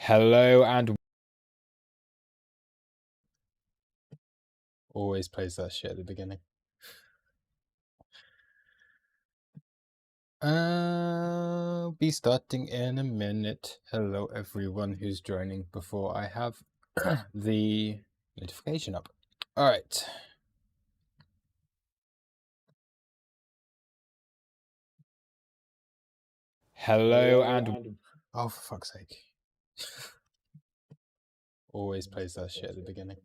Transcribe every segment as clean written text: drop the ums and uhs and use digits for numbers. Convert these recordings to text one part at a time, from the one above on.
Hello and always plays that shit at the beginning. I'll be starting in a minute. Hello everyone who's joining before I have the notification up. All right. Hello and oh, for fuck's sake. Always plays that shit at the beginning.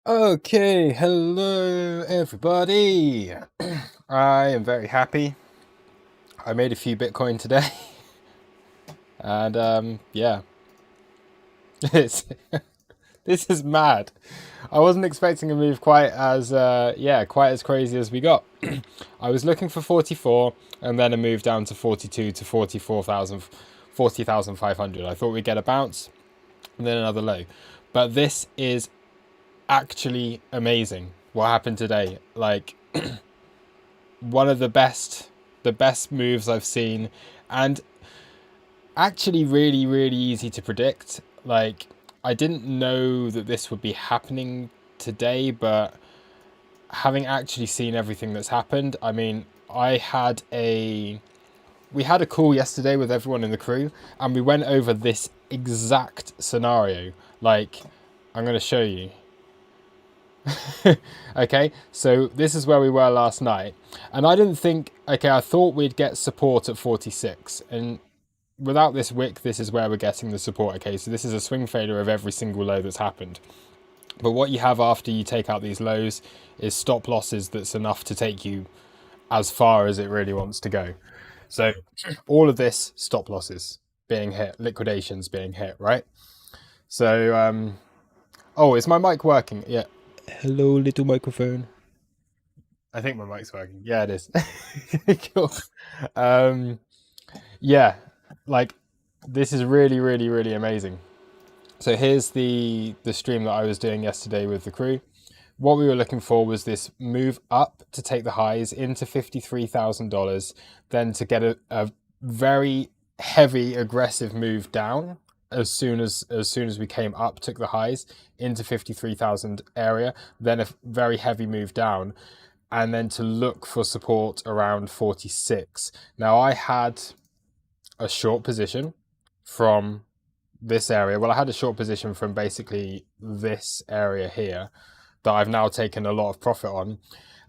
Okay, hello everybody. I am very happy. I made a few Bitcoin today. And yeah. This is mad. I wasn't expecting a move quite as quite as crazy as we got. I was looking for 44 and then a move down to 42 to 44,000 40,500. I thought we'd get a bounce and then another low. But this is actually amazing what happened today. Like one of the best moves I've seen, and actually really easy to predict. Like I didn't know that this would be happening today, but having actually seen everything that's happened, I mean, we had a call yesterday with everyone in the crew and we went over this exact scenario. Like I'm going to show you. Okay, so this is where we were last night, and I didn't think, okay, I thought we'd get support at 46, and without this wick, this is where we're getting the support. Okay, so this is a swing failure of every single low that's happened. But what you have after you take out these lows is stop losses that's enough to take you as far as it really wants to go. So all of this stop losses being hit, liquidations being hit, right? So, oh, is my mic working? Yeah. Hello, little microphone. I think my mic's working. Yeah, it is. Cool. Yeah, like this is really amazing. So here's the stream that I was doing yesterday with the crew. What we were looking for was this move up to take the highs into $53,000, then to get a very heavy aggressive move down as soon as we came up, took the highs into 53,000 area, then a very heavy move down, and then to look for support around 46. Now I had a short position from this area. Well, I had a short position from basically this area here that I've now taken a lot of profit on.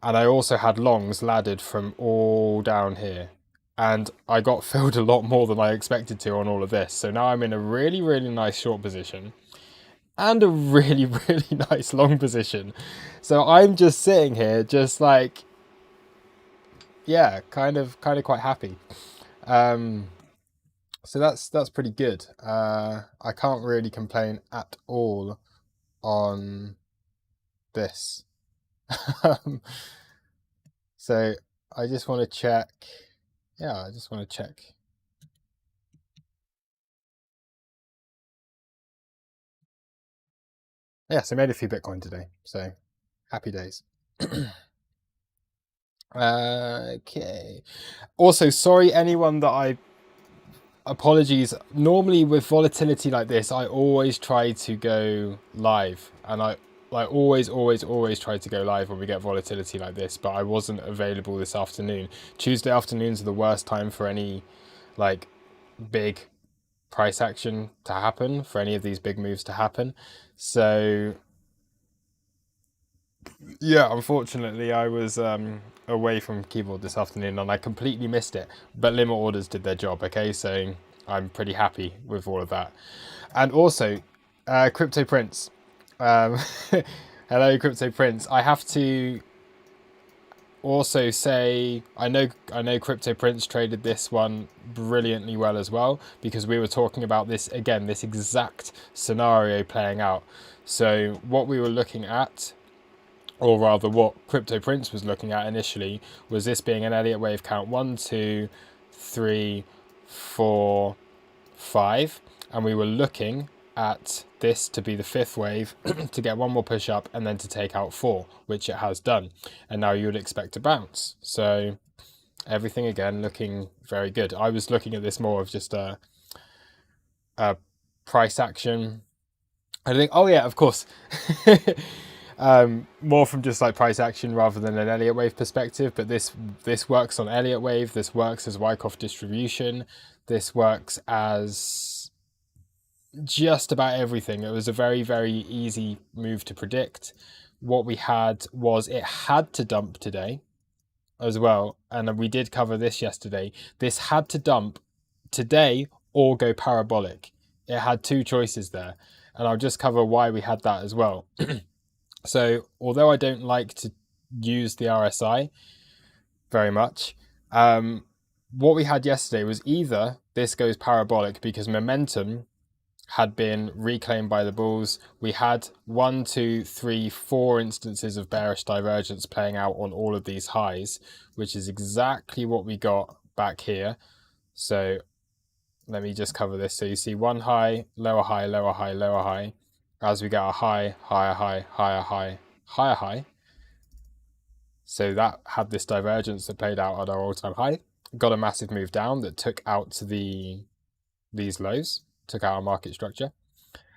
And I also had longs laddered from all down here. And I got filled a lot more than I expected to on all of this. So now I'm in a really nice short position and a really nice long position. So I'm just sitting here just like, yeah, kind of quite happy. So that's pretty good. I can't really complain at all on this. So I just want to check. Yeah, I just want to check. Yes, I made a few Bitcoin today, so happy days. Okay. Also, sorry anyone that apologies. Normally with volatility like this, I always try to go live, and I like always try to go live when we get volatility like this, but I wasn't available this afternoon. Tuesday afternoons are the worst time for any like big price action to happen, for any of these big moves to happen. So yeah, unfortunately, I was away from keyboard this afternoon and I completely missed it. But limit orders did their job, okay? So I'm pretty happy with all of that. And also, Crypto Prince. Um, hello, Crypto Prince. I have to also say I know Crypto Prince traded this one brilliantly well as well, because we were talking about this again, this exact scenario playing out. So what we were looking at, or rather what Crypto Prince was looking at initially, was this being an Elliott wave count 1, 2, 3, 4, 5, and we were looking at this to be the fifth wave to get one more push up and then to take out 4, which it has done, and now you would expect a bounce. So everything again looking very good. I was looking at this more of just a price action. I think, oh yeah, of course. More from just like price action rather than an Elliott wave perspective, but this works on Elliott wave, this works as Wyckoff distribution, this works as just about everything. It was a very, very easy move to predict. What we had was it had to dump today as well, and we did cover this yesterday. This had to dump today or go parabolic. It had two choices there, and I'll just cover why we had that as well. So although I don't like to use the RSI very much, what we had yesterday was either this goes parabolic because momentum had been reclaimed by the bulls. We had 1, 2, 3, 4 instances of bearish divergence playing out on all of these highs, which is exactly what we got back here. So let me just cover this. So you see one high, lower high, lower high, lower high. As we get a high, higher high, higher high, higher high. So that had this divergence that played out at our all-time high. Got a massive move down that took out these lows, took out our market structure.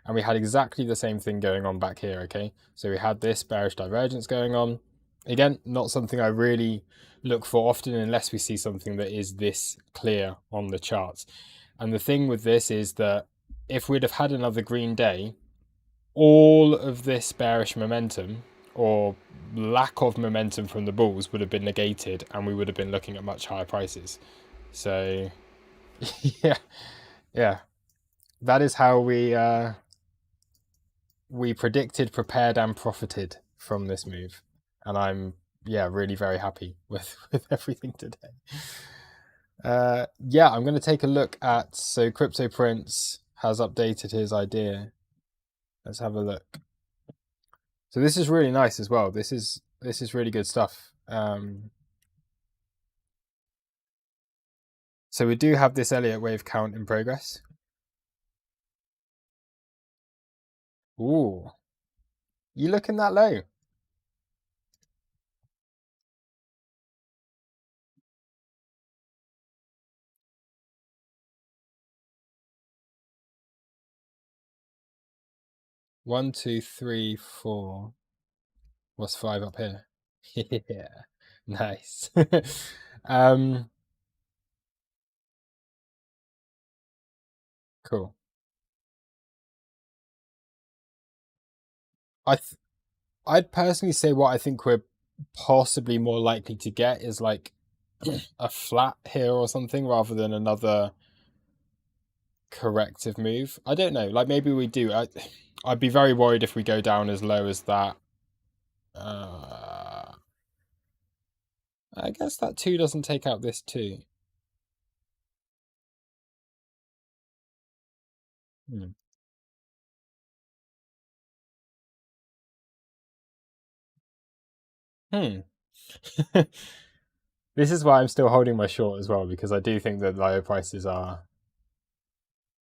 And we had exactly the same thing going on back here, okay? So we had this bearish divergence going on. Again, not something I really look for often unless we see something that is this clear on the charts. And the thing with this is that if we'd have had another green day, all of this bearish momentum or lack of momentum from the bulls would have been negated and we would have been looking at much higher prices. So yeah, that is how we predicted, prepared, and profited from this move, and I'm really very happy with everything today. I'm going to take a look at, so Crypto Prince has updated his idea. Let's have a look. So this is really nice as well. This is really good stuff. So we do have this Elliott wave count in progress. Ooh, you looking that low? One, two, three, four. What's 5 up here? Yeah, nice. Cool. I'd personally say what I think we're possibly more likely to get is like a flat here or something rather than another corrective move. I don't know. Like maybe we do. I'd be very worried if we go down as low as that. I guess that 2 doesn't take out this 2. Hmm. Hmm. This is why I'm still holding my short as well, because I do think that lower prices are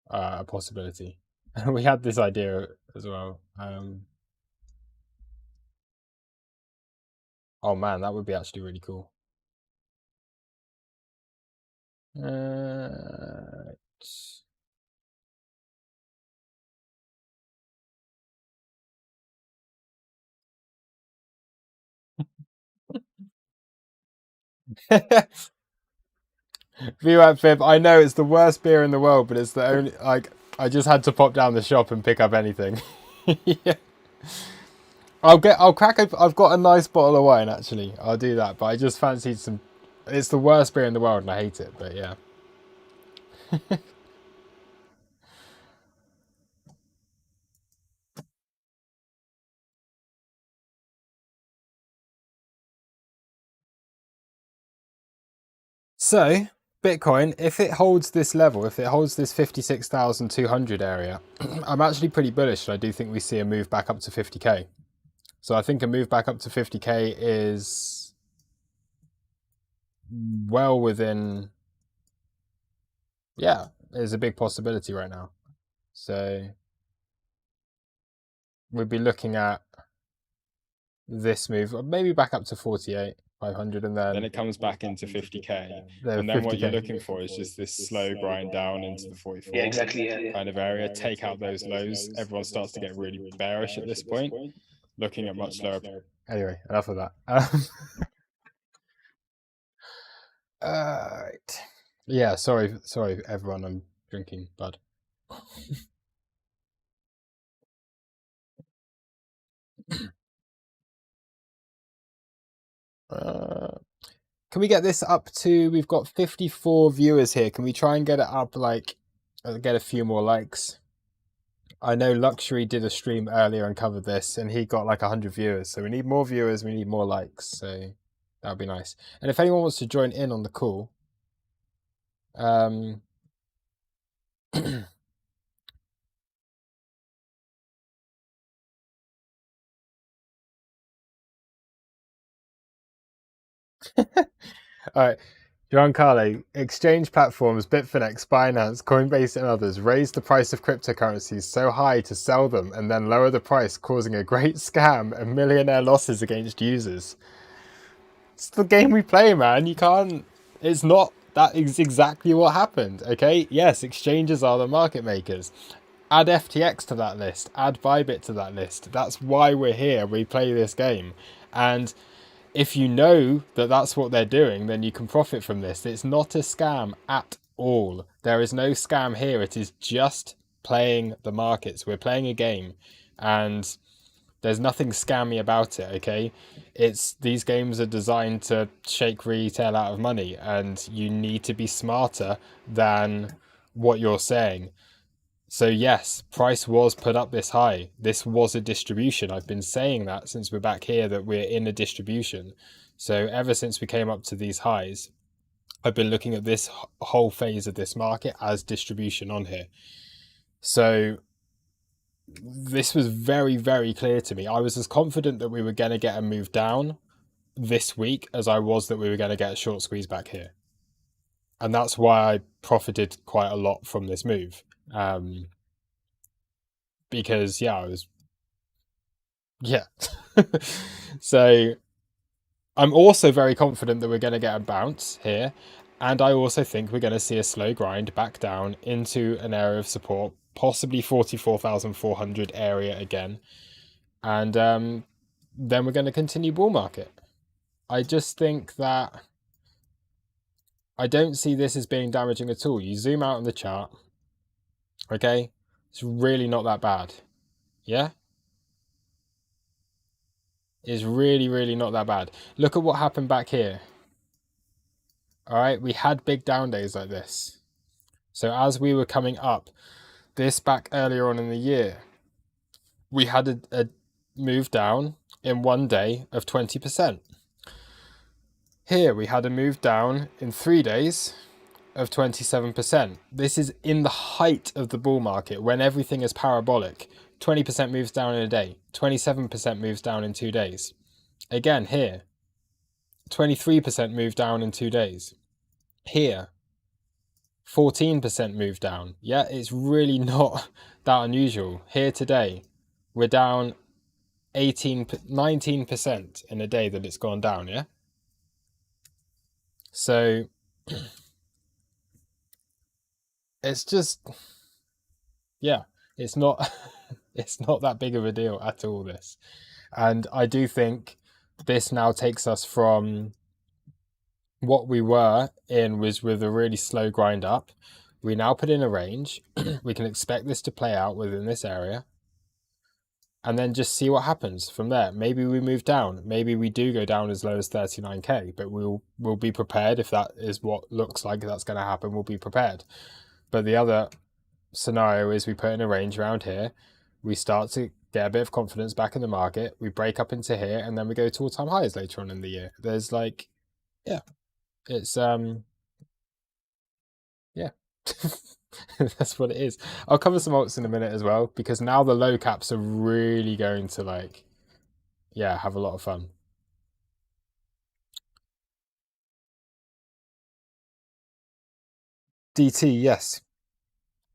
a possibility. We had this idea as well. Oh man, that would be actually really cool. Uh, VWAP Fib, I know it's the worst beer in the world, but it's the only, like, I just had to pop down the shop and pick up anything. Yeah. I'll crack I've got a nice bottle of wine, actually. I'll do that, but I just fancied some, it's the worst beer in the world and I hate it, but yeah. So, Bitcoin, if it holds this level, if it holds this 56,200 area, I'm actually pretty bullish. I do think we see a move back up to 50k. So I think a move back up to 50k is well within, yeah, is a big possibility right now. So we'd be looking at this move, maybe back up to 48,500, and then it comes back into 50k. then And then what 50K. you're looking for is just this slow grind down into the 44 kind of area, take out those lows. Everyone starts to get really bearish at this point, looking at much lower. Anyway, enough of that. Right. Yeah, sorry everyone, I'm drinking bud. Can we get this up to, we've got 54 viewers here. Can we try and get it up, like, get a few more likes? I know Luxury did a stream earlier and covered this, and he got like 100 viewers. So we need more viewers, we need more likes. So that would be nice. And if anyone wants to join in on the call, all right. Giancarlo, exchange platforms, Bitfinex, Binance, Coinbase, and others raise the price of cryptocurrencies so high to sell them and then lower the price, causing a great scam and millionaire losses against users. It's the game we play, man. You can't. It's not. That is exactly what happened, okay? Yes, exchanges are the market makers. Add FTX to that list. Add Bybit to that list. That's why we're here. We play this game. And if you know that that's what they're doing, then you can profit from this. It's not a scam at all. There is no scam here. It is just playing the markets. We're playing a game, and there's nothing scammy about it, okay? It's, these games are designed to shake retail out of money, and you need to be smarter than what you're saying. So yes, price was put up this high. This was a distribution. I've been saying that since we're back here, that we're in a distribution. So ever since we came up to these highs, I've been looking at this whole phase of this market as distribution on here. So this was very, very clear to me. I was as confident that we were going to get a move down this week as I was that we were going to get a short squeeze back here. And that's why I profited quite a lot from this move. Because, yeah, I was... Yeah. So I'm also very confident that we're going to get a bounce here. And I also think we're going to see a slow grind back down into an area of support, possibly 44,400 area again. And then we're going to continue bull market. I just think that I don't see this as being damaging at all. You zoom out on the chart, okay? It's really not that bad. Yeah? It's really, really not that bad. Look at what happened back here. All right, we had big down days like this. So as we were coming up, this back earlier on in the year, we had a move down in one day of 20%. Here we had a move down in 3 days of 27%. This is in the height of the bull market when everything is parabolic. 20% moves down in a day, 27% moves down in 2 days. Again, here, 23% move down in 2 days. Here, 14% move down. Yeah, it's really not that unusual. Here today, we're down 19% in a day that it's gone down, yeah? So it's just, yeah, it's not it's not that big of a deal at all, this. And I do think this now takes us from what we were in was with a really slow grind up. We now put in a range. We can expect this to play out within this area, and then just see what happens from there. Maybe we move down. Maybe we do go down as low as 39k, but we'll be prepared if that is what looks like that's going to happen. We'll be prepared. But the other scenario is we put in a range around here. We start to get a bit of confidence back in the market. We break up into here, and then we go to all-time highs later on in the year. There's like, yeah, it's yeah. That's what it is. I'll cover some alts in a minute as well, because now the low caps are really going to like, yeah, have a lot of fun. DT, yes.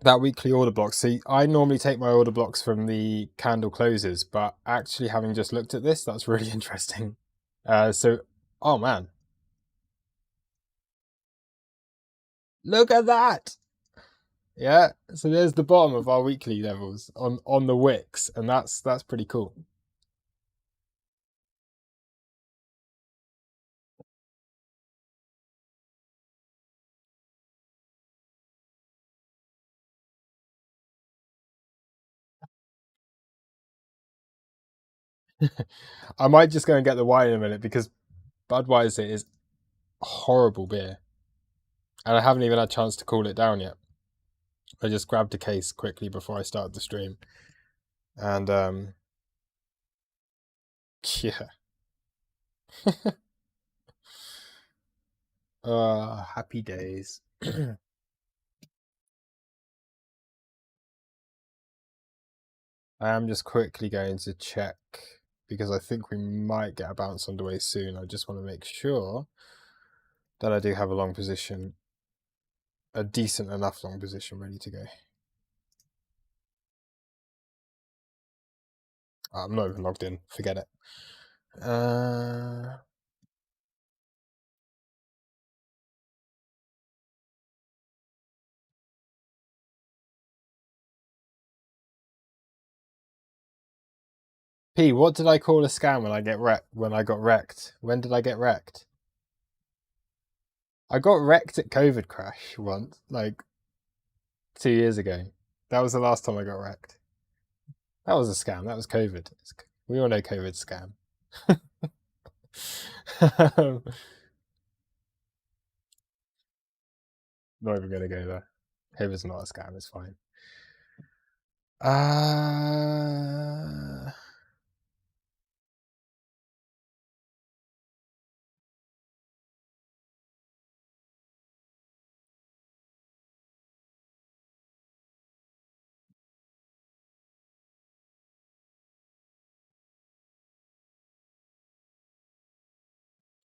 That weekly order block. See, I normally take my order blocks from the candle closes, but actually having just looked at this, that's really interesting. So, oh man. Look at that. Yeah, so there's the bottom of our weekly levels on the wicks, and that's pretty cool. I might just go and get the wine in a minute, because Budweiser is horrible beer, and I haven't even had a chance to cool it down yet. I just grabbed a case quickly before I started the stream, and yeah. Happy days. I am just quickly going to check, because I think we might get a bounce underway soon. I just want to make sure that I do have a long position, a decent enough long position ready to go. I'm not even logged in, forget it. P, what did I call a scam when I got wrecked? When did I get wrecked? I got wrecked at COVID crash once, like 2 years ago. That was the last time I got wrecked. That was a scam. That was COVID. We all know COVID's scam. Not even gonna go there. COVID's not a scam. It's fine.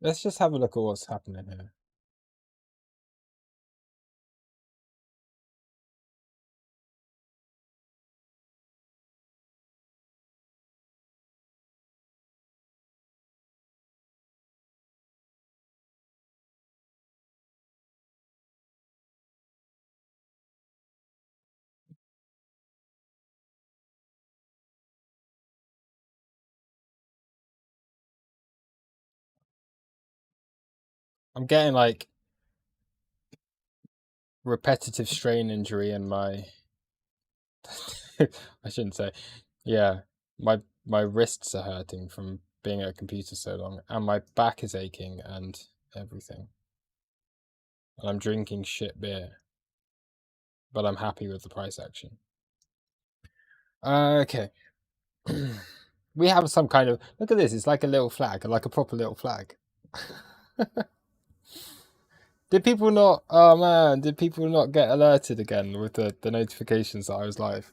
Let's just have a look at what's happening here. I'm getting like repetitive strain injury in my I shouldn't say. Yeah, my wrists are hurting from being at a computer so long, and my back is aching and everything. And I'm drinking shit beer, but I'm happy with the price action. Okay. We have some kind of, look at this, it's like a little flag, like a proper little flag. Did people not, oh man, did people not get alerted again with the notifications that I was live?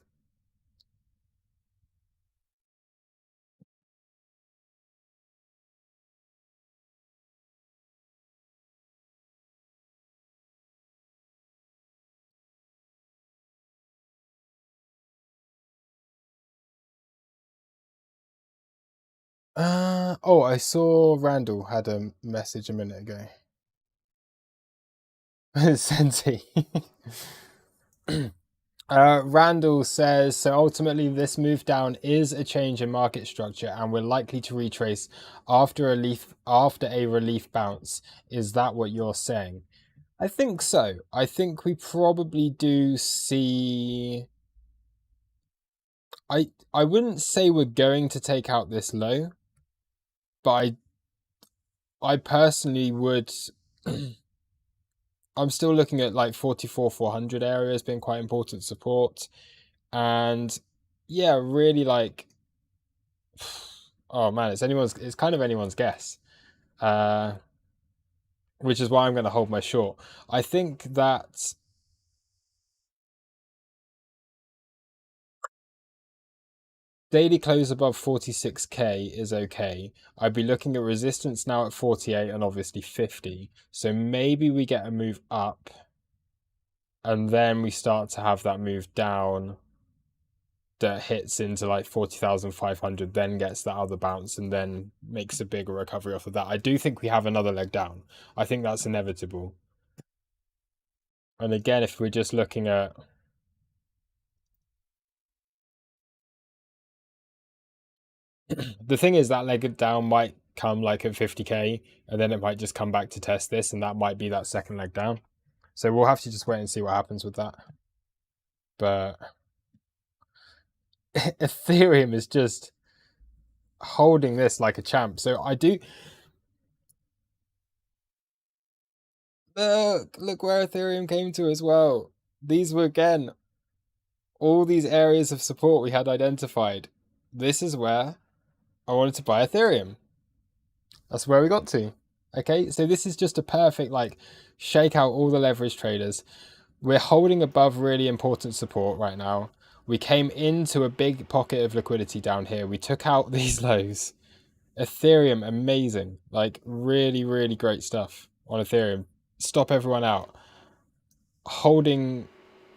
Oh, I saw Randall had a message a minute ago. Sensi. Randall says, so ultimately this move down is a change in market structure and we're likely to retrace after a relief bounce. Is that what you're saying? I think so. I think we probably do see... I wouldn't say we're going to take out this low, but I personally would... I'm still looking at like 44,400 areas being quite important support. And yeah, really like... Oh man, it's kind of anyone's guess. Which is why I'm going to hold my short. I think that daily close above 46k is okay. I'd be looking at resistance now at 48 and obviously 50. So maybe we get a move up and then we start to have that move down that hits into like 40,500, then gets that other bounce and then makes a bigger recovery off of that. I do think we have another leg down. I think that's inevitable. And again, if we're just looking at... The thing is that leg down might come like at 50k and then it might just come back to test this and that might be that second leg down. So we'll have to just wait and see what happens with that. But Ethereum is just holding this like a champ. So I do... Look where Ethereum came to as well. These were, again, all these areas of support we had identified. This is where I wanted to buy Ethereum. That's where we got to. Okay, so this is just a perfect, like, shake out all the leverage traders. We're holding above really important support right now. We came into a big pocket of liquidity down here. We took out these lows. Ethereum, amazing. Like, really, really great stuff on Ethereum. Stop everyone out. Holding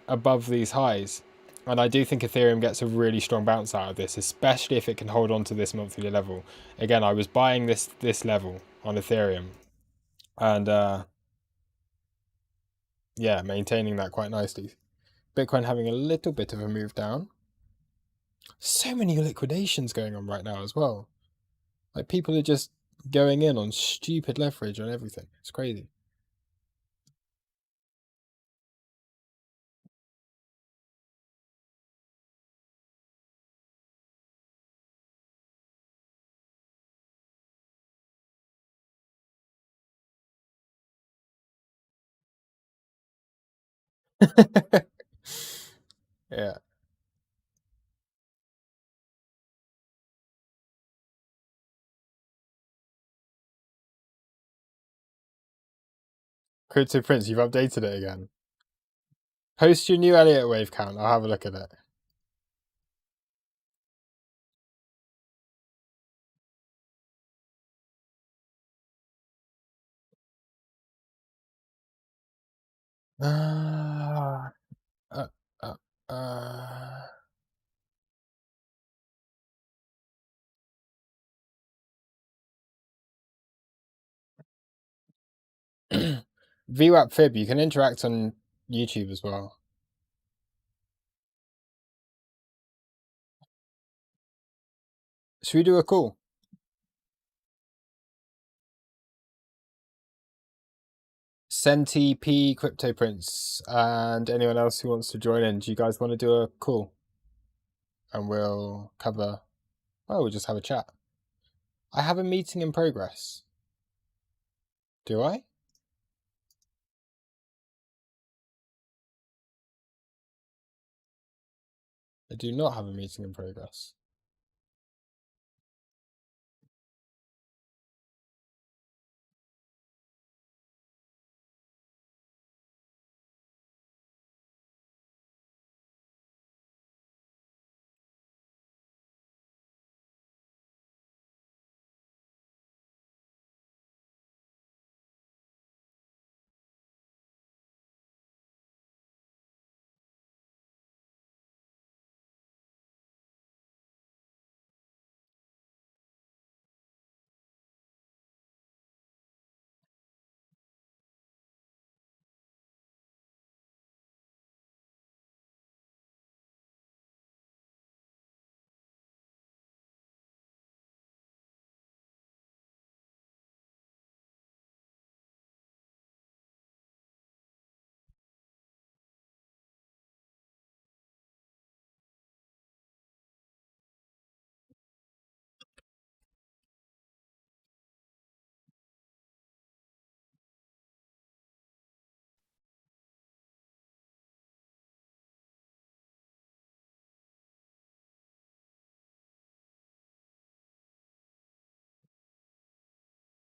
above these highs. And I do think Ethereum gets a really strong bounce out of this, especially if it can hold on to this monthly level. Again, I was buying this level on Ethereum. And yeah, maintaining that quite nicely. Bitcoin having a little bit of a move down. So many liquidations going on right now as well. Like, people are just going in on stupid leverage on everything. It's crazy. Yeah. Crypto Prince, you've updated it again. Post your new Elliott wave count. I'll have a look at it. Uh, uh, uh, uh. VWAP Fib, you can interact on YouTube as well. Should we do a call? Senti P Crypto Prince and anyone else who wants to join in. Do you guys want to do a call? And we'll cover... Oh, we'll just have a chat. I have a meeting in progress. Do I? I do not have a meeting in progress.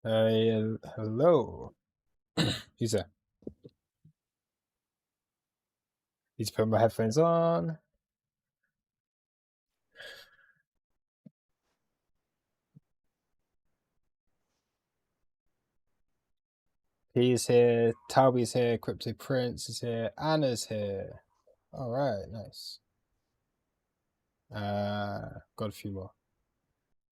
Hello. Who's there? Need to put my headphones on. He's here. Talby's here. Crypto Prince is here. Anna's here. All right, nice. Got a few more.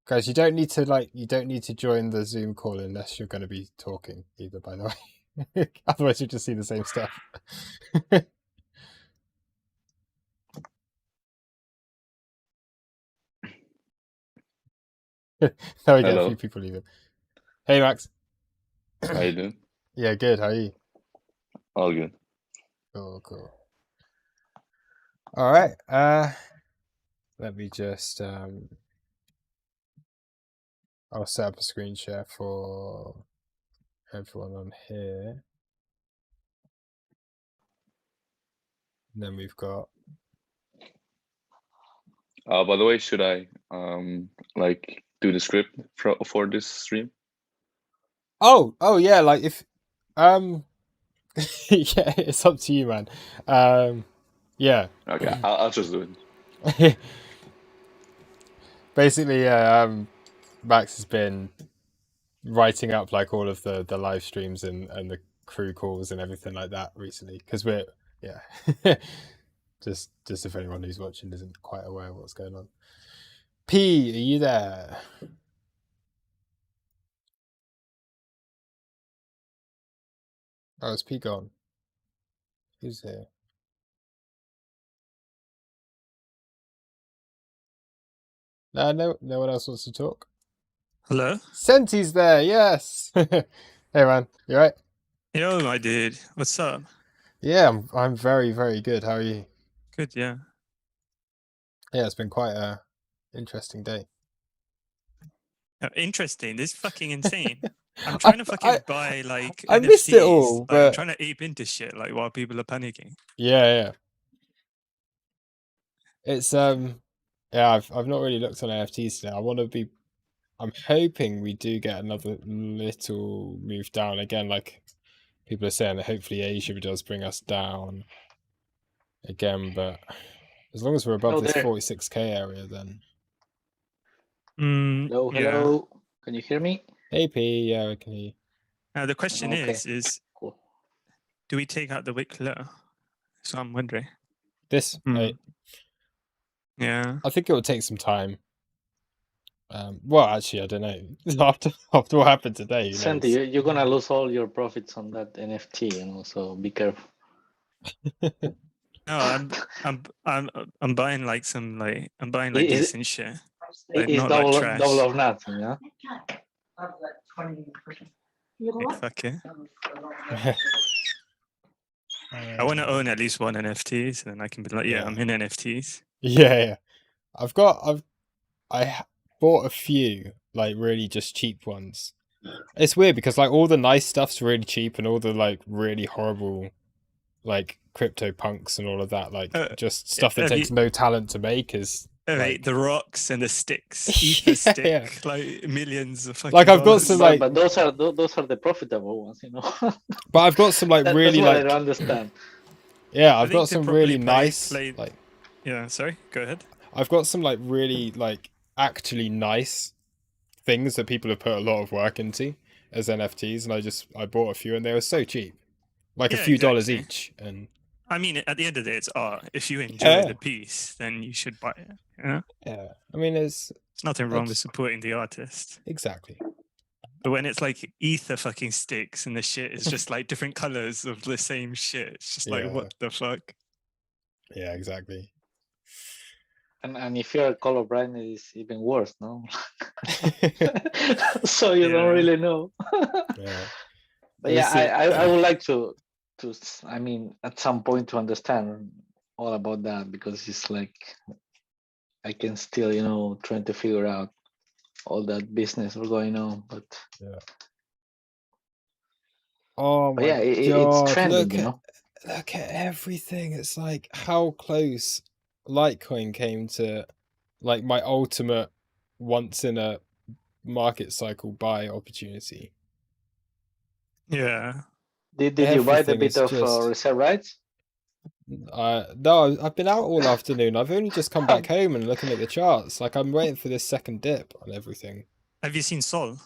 Guys, you don't need to join the Zoom call unless you're going to be talking either, by the way. Otherwise, you just see the same stuff. Now we get a few people even. Hey, Max. How you doing? Yeah, good. How are you? All good. Cool. All right. Let me just I'll set up a screen share for everyone on here. And then we've got. By the way, should I like do the script for this stream? Oh yeah, like if yeah, it's up to you, man. Yeah. Okay, I'll just do it. Basically, Max has been writing up like all of the live streams and the crew calls and everything like that recently, because we're just if anyone who's watching isn't quite aware of what's going on. P, are you there? Oh, is P gone? Who's here? No one else wants to talk. Hello? Senti's there, yes. Hey man, you right? Yo, my dude. What's up? Yeah, I'm very, very good. How are you? Good, yeah. Yeah, it's been quite a interesting day. Interesting. This is fucking insane. I'm trying to fucking buy like I NFTs. missed it all, but I'm trying to ape into shit like while people are panicking. Yeah. It's yeah, I've not really looked on NFTs today. I'm hoping we do get another little move down again, like people are saying that hopefully Asia does bring us down again, but as long as we're above this 46k area, then. Hello. Yeah. Can you hear me? Hey P, yeah, I can hear you. Now the question is cool. Do we take out the wick low? So I'm wondering. This, yeah. I think it will take some time. Well, actually, I don't know. After what happened today, Santi, you're gonna lose all your profits on that NFT, so be careful. No, I'm buying like some I'm buying like decent shit. Like, it's not double, like trash. double of nothing, yeah. Fuck it. I want to own at least one NFT, so then I can be like, I'm in NFTs. Yeah. I bought a few, like really just cheap ones. It's weird because like all the nice stuff's really cheap and all the like really horrible like crypto punks and all of that, like just stuff that takes no talent to make is like the rocks and the sticks, ether stick, like millions of fucking like I've got some like, but those are the profitable ones, But I've got some like really that's what like I don't understand. Yeah, I've got some really nice like. Yeah, sorry. Go ahead. I've got some like really like actually nice things that people have put a lot of work into as NFTs, and I bought a few and they were so cheap, like a few dollars each. And I mean, at the end of the day, it's art. If you enjoy the piece, then you should buy it. Yeah, I mean, there's nothing wrong with supporting the artist. Exactly. But when it's like ether fucking sticks and the shit is just like different colors of the same shit, it's just like, what the fuck? Yeah, exactly. And if you're colorblind, it's even worse, no? So you don't really know. But yeah, I would like to I mean, at some point to understand all about that, because it's like I can still, trying to figure out all that business going on, but oh my god, it's trending, look at everything. It's like how close Litecoin came to like my ultimate once in a market cycle buy opportunity. Yeah. Did you buy the Everything bit is of just. reserve rights? No, I've been out all afternoon. I've only just come back home and looking at the charts. Like, I'm waiting for this second dip on everything. Have you seen Sol?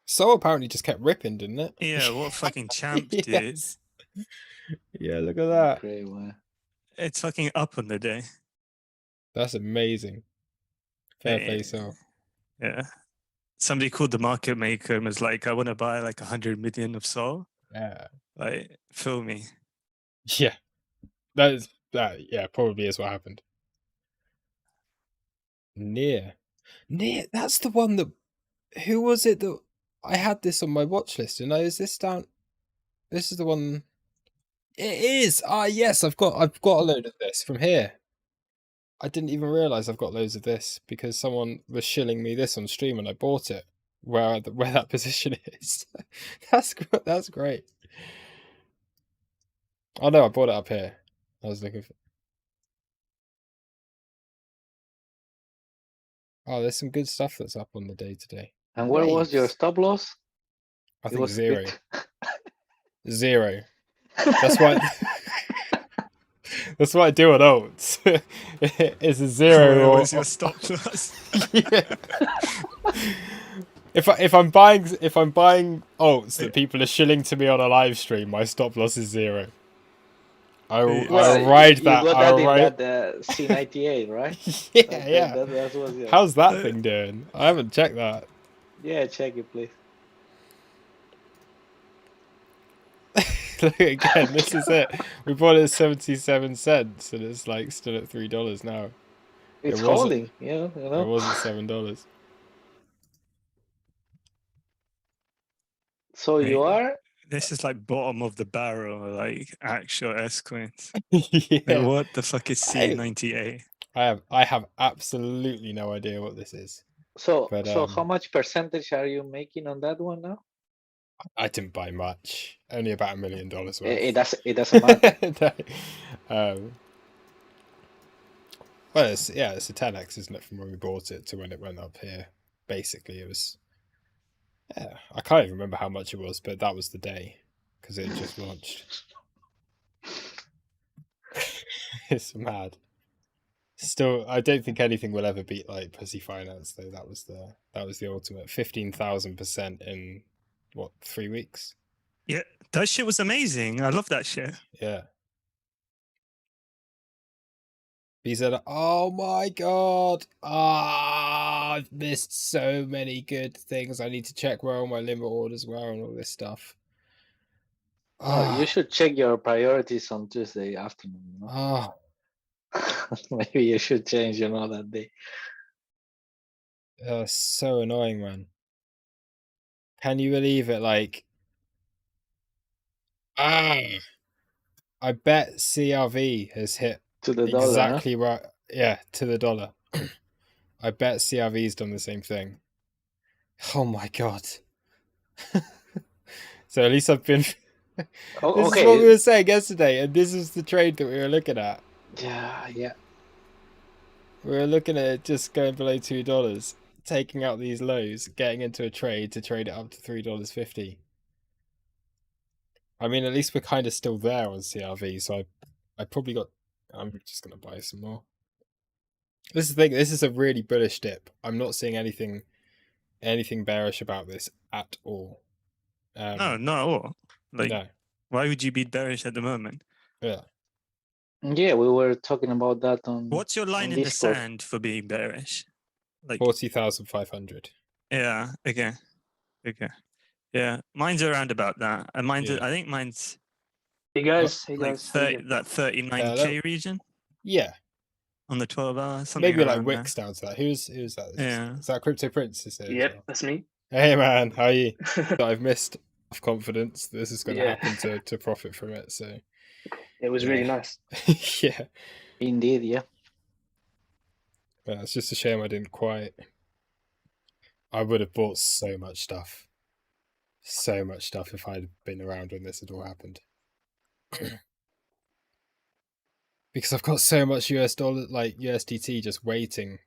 Sol apparently just kept ripping, didn't it? Yeah, what a fucking champ, dude. Yes. Yeah, look at that. Great one. It's fucking up on the day. That's amazing. Fair play, Sol. Yeah. Somebody called the market maker and was like, I want to buy like 100 million of Sol. Yeah. Like, fill me. Yeah. Yeah, probably is what happened. Near, that's the one that. Who was it that I had this on my watch list? And is this down? This is the one. It is. Ah, yes, I've got a load of this from here. I didn't even realize I've got loads of this because someone was shilling me this on stream and I bought it where that position is. That's great. Oh no, I bought it up here. I was looking for. Oh, there's some good stuff that's up on the day today. And where was your stop loss? I It think was 0. bit- 0. That's why. That's what I do on alts. It's a 0. Where or was your stop loss? Yeah. If I'm buying alts that people are shilling to me on a live stream, my stop loss is 0. I'll ride that. You got I'll that ride. in that C98, right? Yeah. That was it. How's that thing doing? I haven't checked that. Yeah, check it, please. Look again, this is it. We bought it at 77 cents and it's like still at $3 now. It's It wasn't- holding, you know. It wasn't $7. So Hey. you are? This is like bottom of the barrel, like actual S-coins. Yeah. Like, what the fuck is C98? I have absolutely no idea what this is. So But, how much percentage are you making on that one now? I didn't buy much. Only about $1 million worth. It doesn't matter. No. Well, it's a 10x, isn't it, from when we bought it to when it went up here? Basically, it was. Yeah, I can't even remember how much it was, but that was the day because it just launched. It's mad. Still, I don't think anything will ever beat like Pussy Finance though. That was the ultimate 15,000% in what 3 weeks? Yeah, that shit was amazing. I love that shit. Yeah. He said, "Oh my god! I've missed so many good things. I need to check where all my limit orders were and all this stuff." You should check your priorities on Tuesday afternoon. You know? Maybe you should change, that day. So annoying, man. Can you believe it? Like, I bet CRV has hit to the exactly dollar, right. Yeah, to the dollar. I bet CRV's done the same thing. Oh my god. So at least I've been. This is what we were saying yesterday, and this is the trade that we were looking at. Yeah. We were looking at it just going below $2, taking out these lows, getting into a trade to trade it up to $3.50. I mean, at least we're kind of still there on CRV, so I probably got. I'm just gonna buy some more. This is the thing. This is a really bullish dip. I'm not seeing anything bearish about this at all. No, not at all. Like, no. Why would you be bearish at the moment? Yeah. Yeah, we were talking about that on. What's your line in Discord. the sand for being bearish? Like 40,500. Yeah. Okay. Yeah, mine's around about that, and I think mine's. Hey guys, like 39k region. Yeah. On the 12 hours, something maybe like around Wix down to that. Who's that? Yeah. Is that Crypto Prince? Yep, that's me. Hey man, how are you? I've missed confidence. This is going to happen to profit from it. So it was really nice. Yeah. Indeed, yeah. Yeah, it's just a shame I didn't quite. I would have bought so much stuff if I'd been around when this had all happened. Because I've got so much US dollar, like USDT, just waiting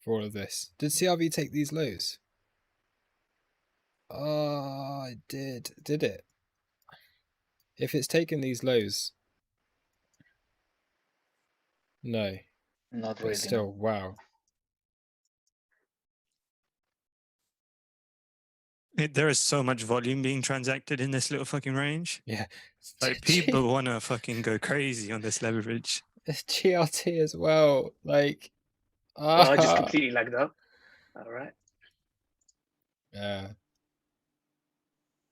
for all of this. Did CRV take these lows? Oh, it did. Did it? If it's taken these lows. No. Not But really. still, wow. There is so much volume being transacted in this little fucking range. Yeah. Like people want to fucking go crazy on this leverage. It's GRT as well. Like, Oh, I just completely lagged up. All right. Yeah.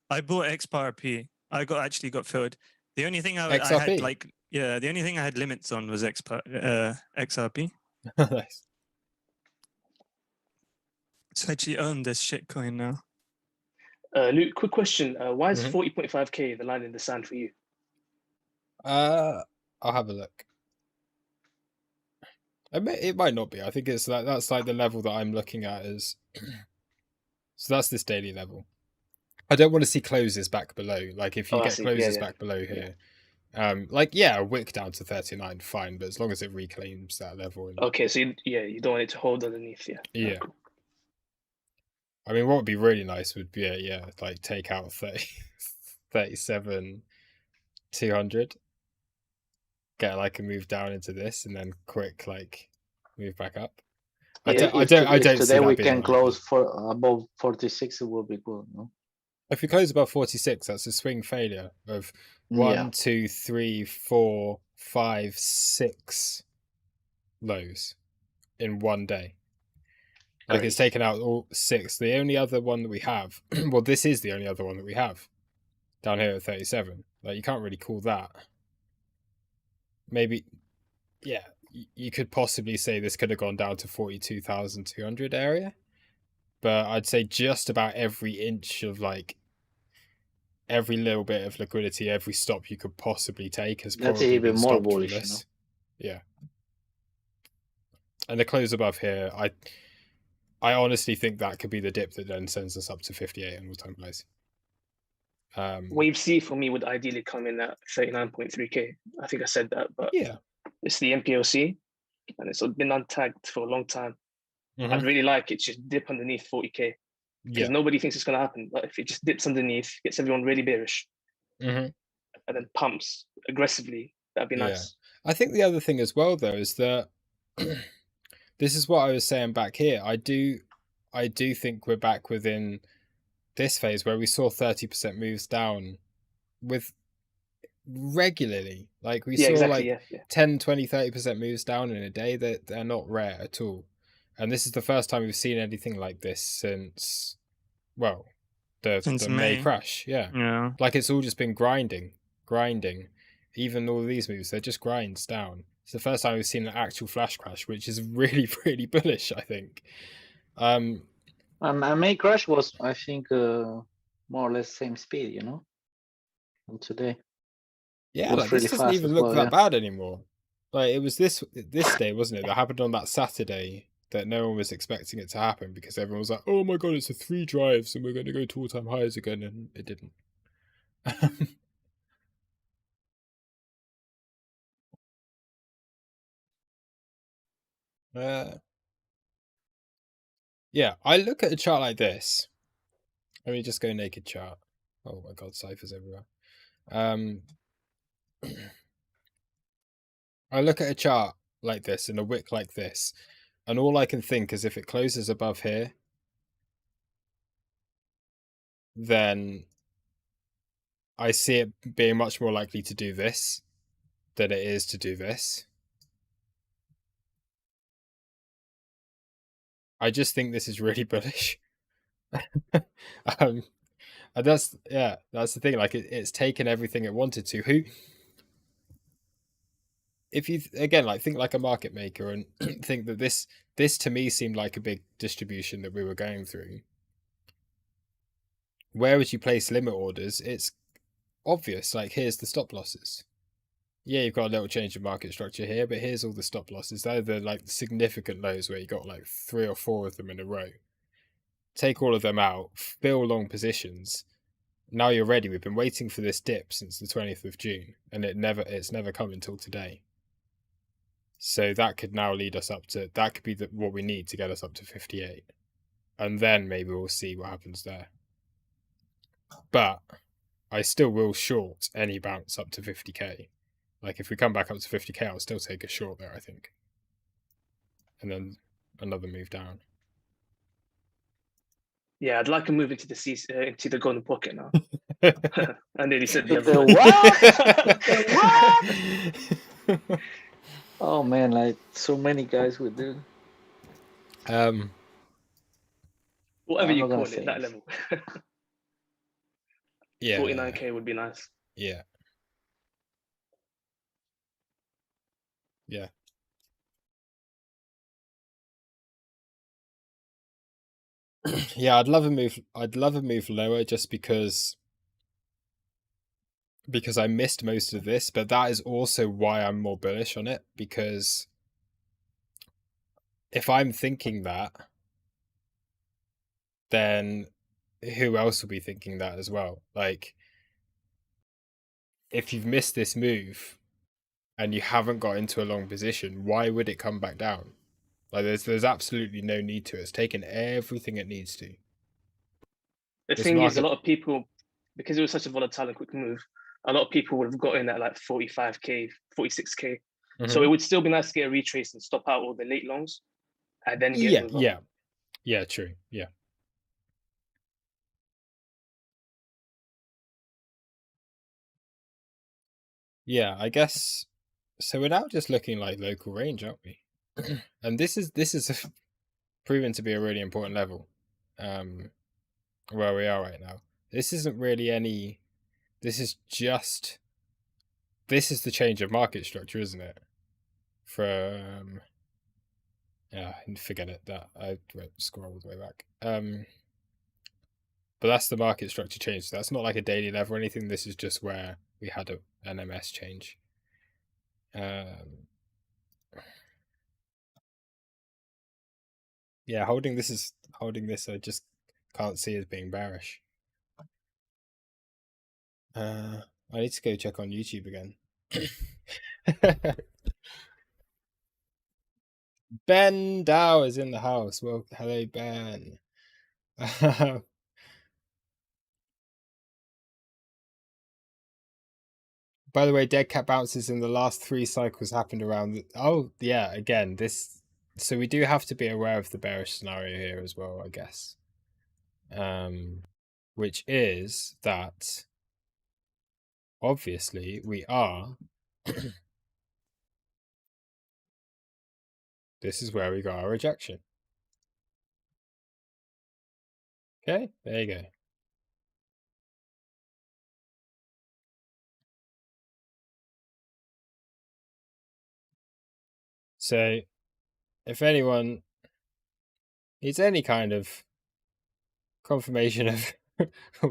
I bought XRP. I actually got filled. The only thing I XRP? had the only thing I had limits on was XRP. Nice. So I actually own this shit coin now. Luke, quick question. Why is 40.5k the line in the sand for you? I'll have a look. It might not be. I think it's like that's like the level that I'm looking at is. So that's this daily level. I don't want to see closes back below. Like if you get closes back below here, like a wick down to 39, fine. But as long as it reclaims that level. And... Okay, so you don't want it to hold underneath, yeah. Yeah. Cool. I mean, what would be really nice would be like take out 37, 200. Get like a move down into this and then quick like move back up. I don't today see that we being can likely. close for above 46, it will be good, no? If we close above 46, that's a swing failure of 1, 2, 3, 4, 5, 6 lows in one day. Like it's taken out all 6. The only other one that we have, well, this is the only other one that we have down here at 37. Like you can't really call that. Maybe, you could possibly say this could have gone down to 42,200 area. But I'd say just about every inch of like every little bit of liquidity, every stop you could possibly take has probably even been more stopped bullish, from this. Yeah. And the close above here, I honestly think that could be the dip that then sends us up to 58 on all-time highs. Wave C for me would ideally come in at 39.3k. I think I said that, but it's the MPOC, and it's been untagged for a long time. I'd really like it to just dip underneath 40k because nobody thinks it's going to happen. But if it just dips underneath, gets everyone really bearish, and then pumps aggressively, that'd be nice. I think the other thing as well, though, is that this is what I was saying back here. I do think we're back within this phase where we saw 30% moves down with regularly. Like we saw 10, 20, 30% moves down in a day. That they're not rare at all. And this is the first time we've seen anything like this since the May crash. Yeah. Like it's all just been grinding. Even all of these moves, they're just grinds down. It's the first time we've seen an actual flash crash, which is really, really bullish, I think. May crash was, I think, more or less same speed, and today. Yeah, like this doesn't even look that bad anymore. Like it was this day, wasn't it? That happened on that Saturday that no one was expecting it to happen because everyone was like, "Oh my god, it's a 3 drives and we're going to go to all-time highs again," and it didn't. I look at a chart like this. Let me just go naked chart. Oh my god, ciphers everywhere. I look at a chart like this and a wick like this, and all I can think is if it closes above here, then I see it being much more likely to do this than it is to do this. I just think this is really bullish. And that's the thing. Like it's taken everything it wanted to. If you again think like a market maker and think that this to me seemed like a big distribution that we were going through. Where would you place limit orders? It's obvious. Like here's the stop losses. Yeah, you've got a little change of market structure here, but here's all the stop losses. They're the like significant lows where you got like 3 or 4 of them in a row. Take all of them out, fill long positions. Now you're ready. We've been waiting for this dip since the 20th of June, and it's never come until today. So that could now lead us up to, that could be what we need to get us up to 58. And then maybe we'll see what happens there. but I still will short any bounce up to 50k. Like if we come back up to 50k, I'll still take a short there, I think. And then another move down. Yeah, I'd like to move into the golden pocket now. I nearly said the other one. What? Oh man, like so many guys would do. Whatever you call it, that level. Yeah. 49k would be nice. Yeah. Yeah. Yeah, I'd love a move lower just because I missed most of this, but that is also why I'm more bullish on it, because if I'm thinking that, then who else will be thinking that as well? Like, if you've missed this move and you haven't got into a long position, why would it come back down? Like, there's absolutely no need to. It's taken everything it needs to. The thing is, a lot of people, because it was such a volatile and quick move, a lot of people would have got in at like 45k, 46k. So it would still be nice to get a retrace and stop out all the late longs, and then get yeah, true, yeah. Yeah, I guess so. We're now just looking like local range, aren't we? And this is proven to be a really important level, where we are right now. This isn't really any. This is the change of market structure, isn't it? From forget it. That I won't scroll all the way back. But that's the market structure change. So that's not like a daily level or anything. This is just where we had an MS change. Yeah, holding this I just can't see as being bearish. I need to go check on YouTube again. Ben Dow is in the house. Well, hello, Ben. By the way, dead cat bounces in the last 3 cycles happened around. Oh, yeah, again, this. So we do have to be aware of the bearish scenario here as well, I guess. Which is that obviously we are. This is where we got our rejection. Okay, there you go. So, if anyone needs any kind of confirmation of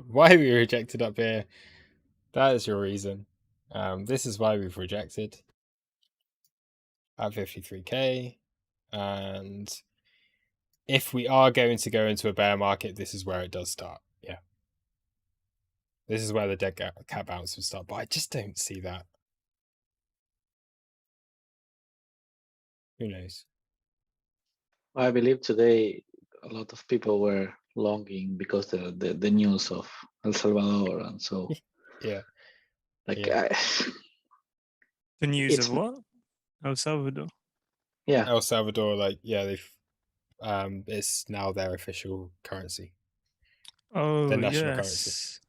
why we rejected up here, that is your reason. This is why we've rejected at 53k. And if we are going to go into a bear market, this is where it does start. Yeah. This is where the dead cat bounce would start. But I just don't see that. Who knows? I believe today a lot of people were longing because the news of El Salvador, and so yeah, like yeah. The news of what? El Salvador. Yeah, El Salvador, like they've it's now their official currency. Oh, their national currency.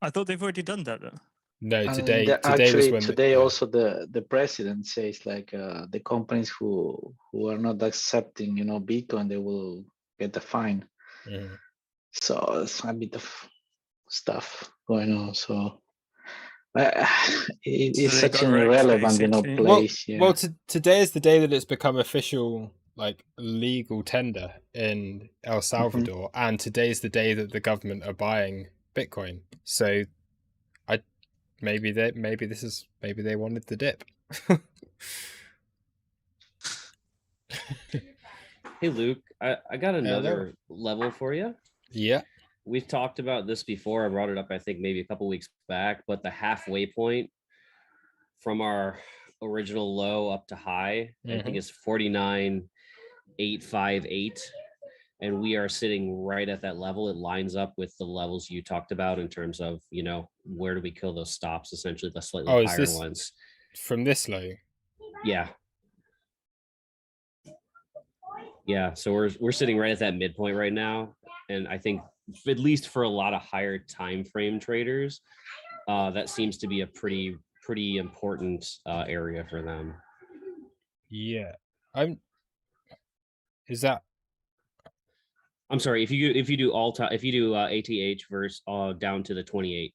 I thought they've already done that though. No, today actually was when today also the president says like the companies who are not accepting Bitcoin, they will get a fine. So it's a bit of stuff going on. So it's such an irrelevant place. Well, today is the day that it's become official, like legal tender in El Salvador, and today's the day that the government are buying Bitcoin. So maybe they wanted the dip. Hey Luke, I got another level for you. Yeah. We've talked about this before. I brought it up, I think, maybe a couple weeks back, but the halfway point from our original low up to high, I think it's 49,858. and we are sitting right at that level. It lines up with the levels you talked about in terms of, you know, where do we kill those stops, essentially the slightly higher ones. From this low? Yeah. Yeah, so we're sitting right at that midpoint right now, and I think at least for a lot of higher time frame traders, that seems to be a pretty important area for them. Yeah, I'm sorry, if you do all time, if you do ATH versus down to the 28,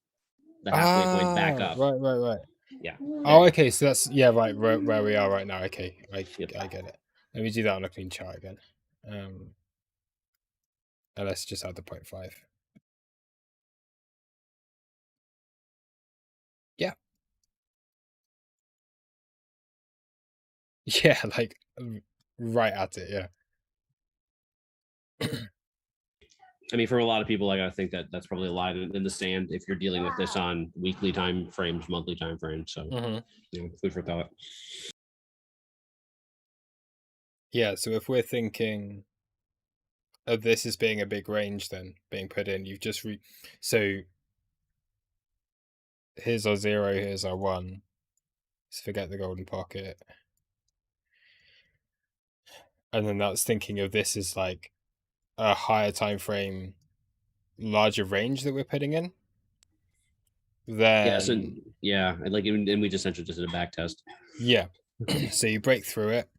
the halfway point back up. Right. Yeah. Oh, okay. So that's right where we are right now. Okay, I get it. Let me do that on a clean chart again. And let's just add the 0.5. Yeah. Yeah, like right at it. Yeah. I mean, for a lot of people, like I think that's probably a line in the sand if you're dealing with this on weekly time frames, monthly time frames. So, you know, food for thought. Yeah. So if we're thinking of this as being a big range, then being put in, you've just so here's our 0, here's our 1. Let's forget the golden pocket, and then that's thinking of this as like a higher time frame, larger range that we're putting in. Then and like, and we just essentially just did a back test. Yeah. So you break through it,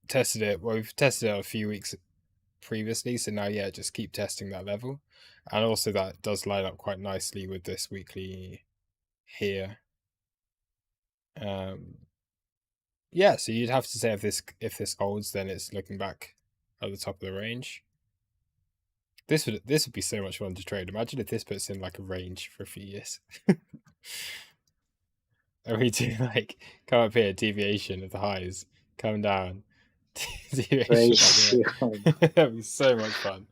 tested it. Well, we've tested it a few weeks previously, so now just keep testing that level, and also that does line up quite nicely with this weekly here. Yeah, so you'd have to say if this holds, then it's looking back at the top of the range. This would be so much fun to trade. Imagine if this puts in like a range for a few years. And we do like come up here, deviation of the highs, come down, deviation. That'd be so much fun.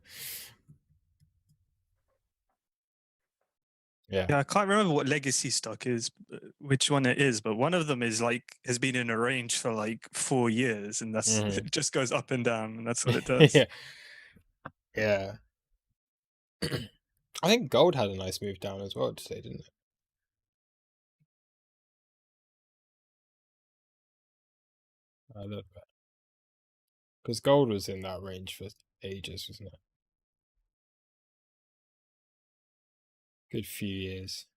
Yeah, I can't remember what legacy stock is, which one it is, but one of them is like has been in a range for like 4 years, and that's it just goes up and down, and that's what it does. Yeah. I think gold had a nice move down as well today, didn't it? I love that. Because gold was in that range for ages, wasn't it? Good few years.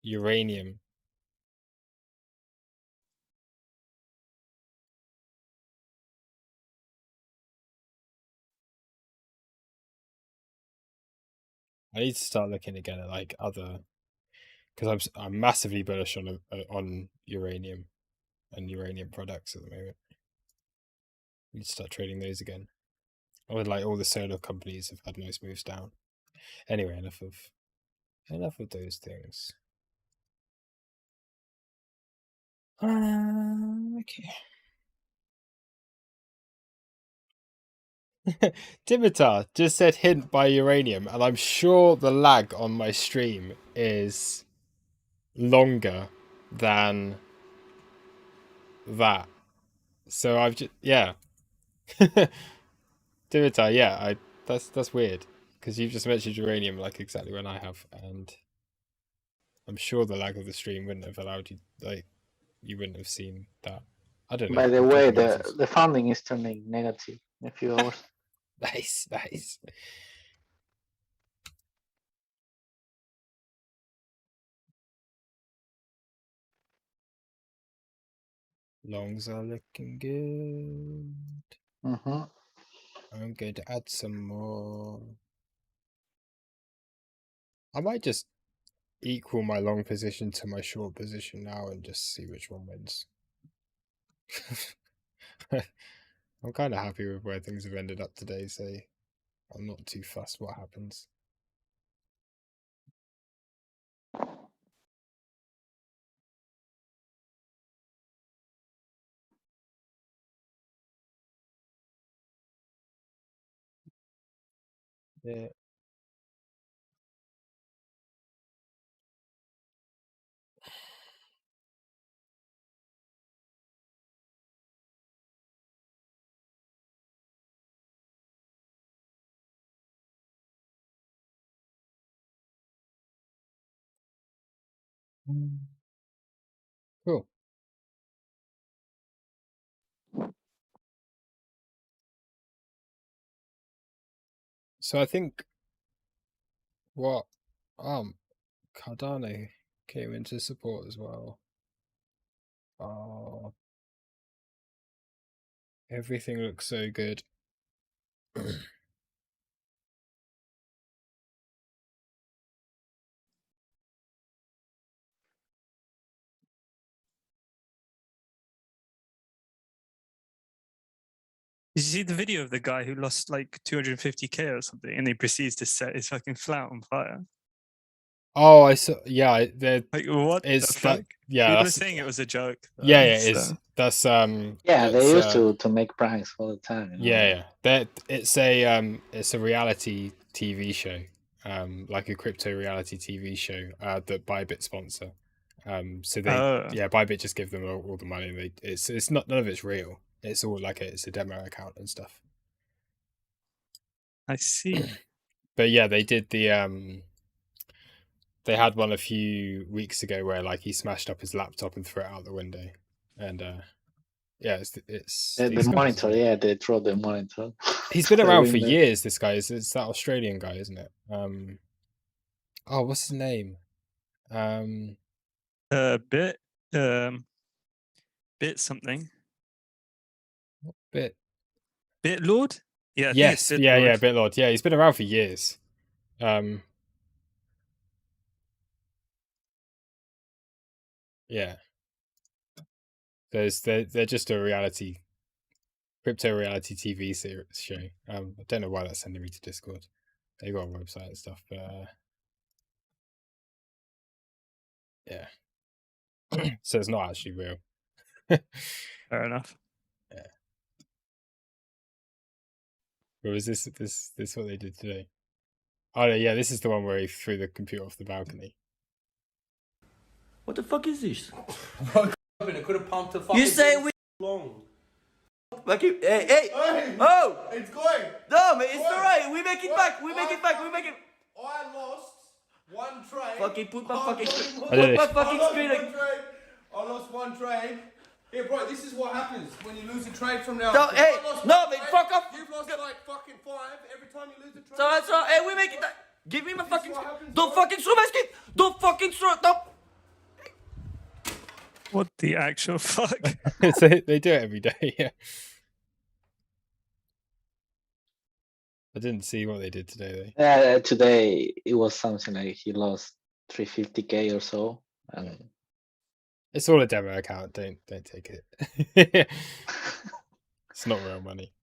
Uranium. I need to start looking again at like other, because I'm massively bullish on uranium and uranium products at the moment. We need to start trading those again. Or like all the solar companies have had nice moves down. Anyway, enough of those things. Okay. Dimitar just said hint by uranium, and I'm sure the lag on my stream is longer than that. So I've just Dimitar, that's weird because you've just mentioned uranium like exactly when I have, and I'm sure the lag of the stream wouldn't have allowed you, like you wouldn't have seen that. I don't know. By the way, the funding is turning negative in a few hours. Nice. Longs are looking good. I'm going to add some more. I might just equal my long position to my short position now and just see which one wins. I'm kind of happy with where things have ended up today, so I'm not too fussed what happens. Yeah. Cool. So I think what Cardano came into support as well. Oh, everything looks so good. Did you see the video of the guy who lost like 250k or something, and he proceeds to set his fucking flat on fire? Oh, I saw. Yeah, like what the fuck? Yeah, people are saying it was a joke. Yeah, it is. That's Yeah, they used to make pranks all the time. You know? Yeah. That it's a reality TV show, like a crypto reality TV show that Bybit sponsor. So Bybit just give them all the money. And it's not, none of it's real. It's all like it's a demo account and stuff. I see. But yeah, they did the they had one a few weeks ago where like he smashed up his laptop and threw it out the window, and yeah, it's the monitor. Yeah, they throw the monitor. He's been around for years. This guy it's that Australian guy, isn't it? Oh, what's his name? Bit something. Bit Lord. Yeah. Yes. Yeah. Bit Lord. Yeah, he's been around for years. Yeah. They're just a crypto reality TV show. I don't know why that's sending me to Discord. They got a website and stuff, but yeah. So it's not actually real. Fair enough. Yeah. Or was this what they did today? Oh yeah, this is the one where he threw the computer off the balcony. What the fuck is this? I could have pumped a fucking. You say we long. Like hey! Oh! It's going. No, man, it's alright. We make it back. We make it. I lost one trade. Fucking put my fucking screen. I lost one trade. Yeah, bro, this is what happens when you lose a trade from now. No, hey, no, man, fuck off. You've lost like fucking 5 every time you lose a trade. So that's all. Hey, we make it. Give me my fucking. Don't fucking throw my skin. Don't fucking throw it. Don't. What the actual fuck? They do it every day. Yeah. I didn't see what they did today though. Yeah, today it was something like he lost 350k or so, and it's all a demo account. Don't take it. It's not real money.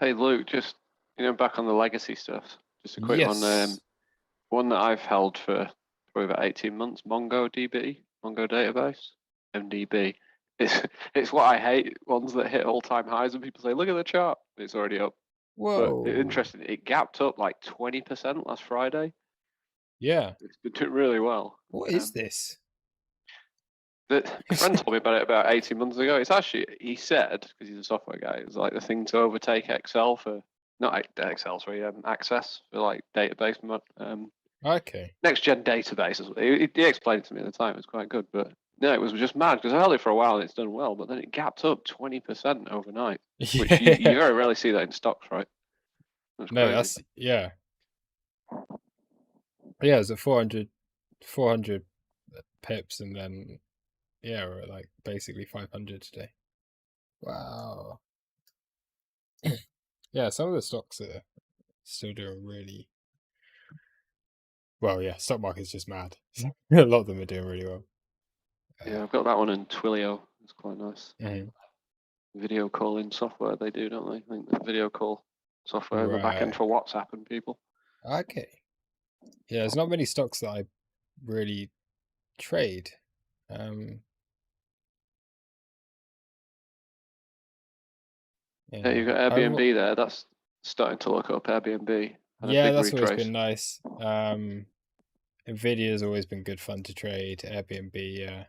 Hey Luke, just back on the legacy stuff. Just a quick one. One that I've held for probably about 18 months. MongoDB, Mongo database, MDB. It's what I hate. Ones that hit all-time highs and people say, "Look at the chart, it's already up." Whoa! But interesting. It gapped up like 20% last Friday. Yeah, it's been doing really well. What is this? A friend told me about it about 18 months ago. It's actually, he said, because he's a software guy, it was like the thing to overtake Excel for, not Excel, sorry, Access for like database. Okay. Next gen database. He explained it to me at the time. It was quite good, but no, it was just mad because I held it for a while and it's done well, but then it gapped up 20% overnight, which you very rarely see that in stocks, right? No, that's yeah. Yeah, it was at 400 pips, and then we're at like basically 500 today. Wow. Yeah, some of the stocks are still doing really well. Yeah, stock market's just mad. A lot of them are doing really well. Yeah, I've got that one in Twilio. It's quite nice. Video calling software they do, don't they? I think the video call software in the back end for WhatsApp and people. Okay. Yeah, there's not many stocks that I really trade. Yeah, you've got Airbnb there. That's starting to look up. Airbnb. Yeah, that's always been nice. Nvidia's always been good fun to trade. Airbnb,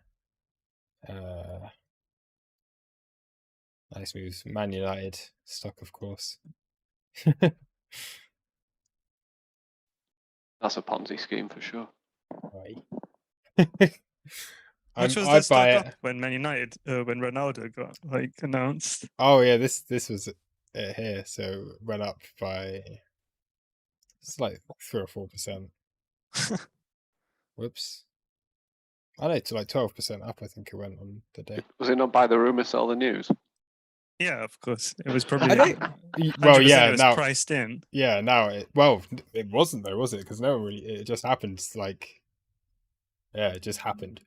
nice moves. Man United stock, of course. That's a Ponzi scheme for sure. Which was the stock up when Man United, when Ronaldo got like announced? Oh yeah, this was it here. So went up by it's like 3 or 4%. Whoops. I know, to like 12% up. I think it went on the day. Was it not buy the rumor, sell the news? Yeah, of course. It was probably. Well, yeah, it was now priced in. Yeah, now it wasn't though, was it? Because no one really. It just happened. Like, yeah, it just happened.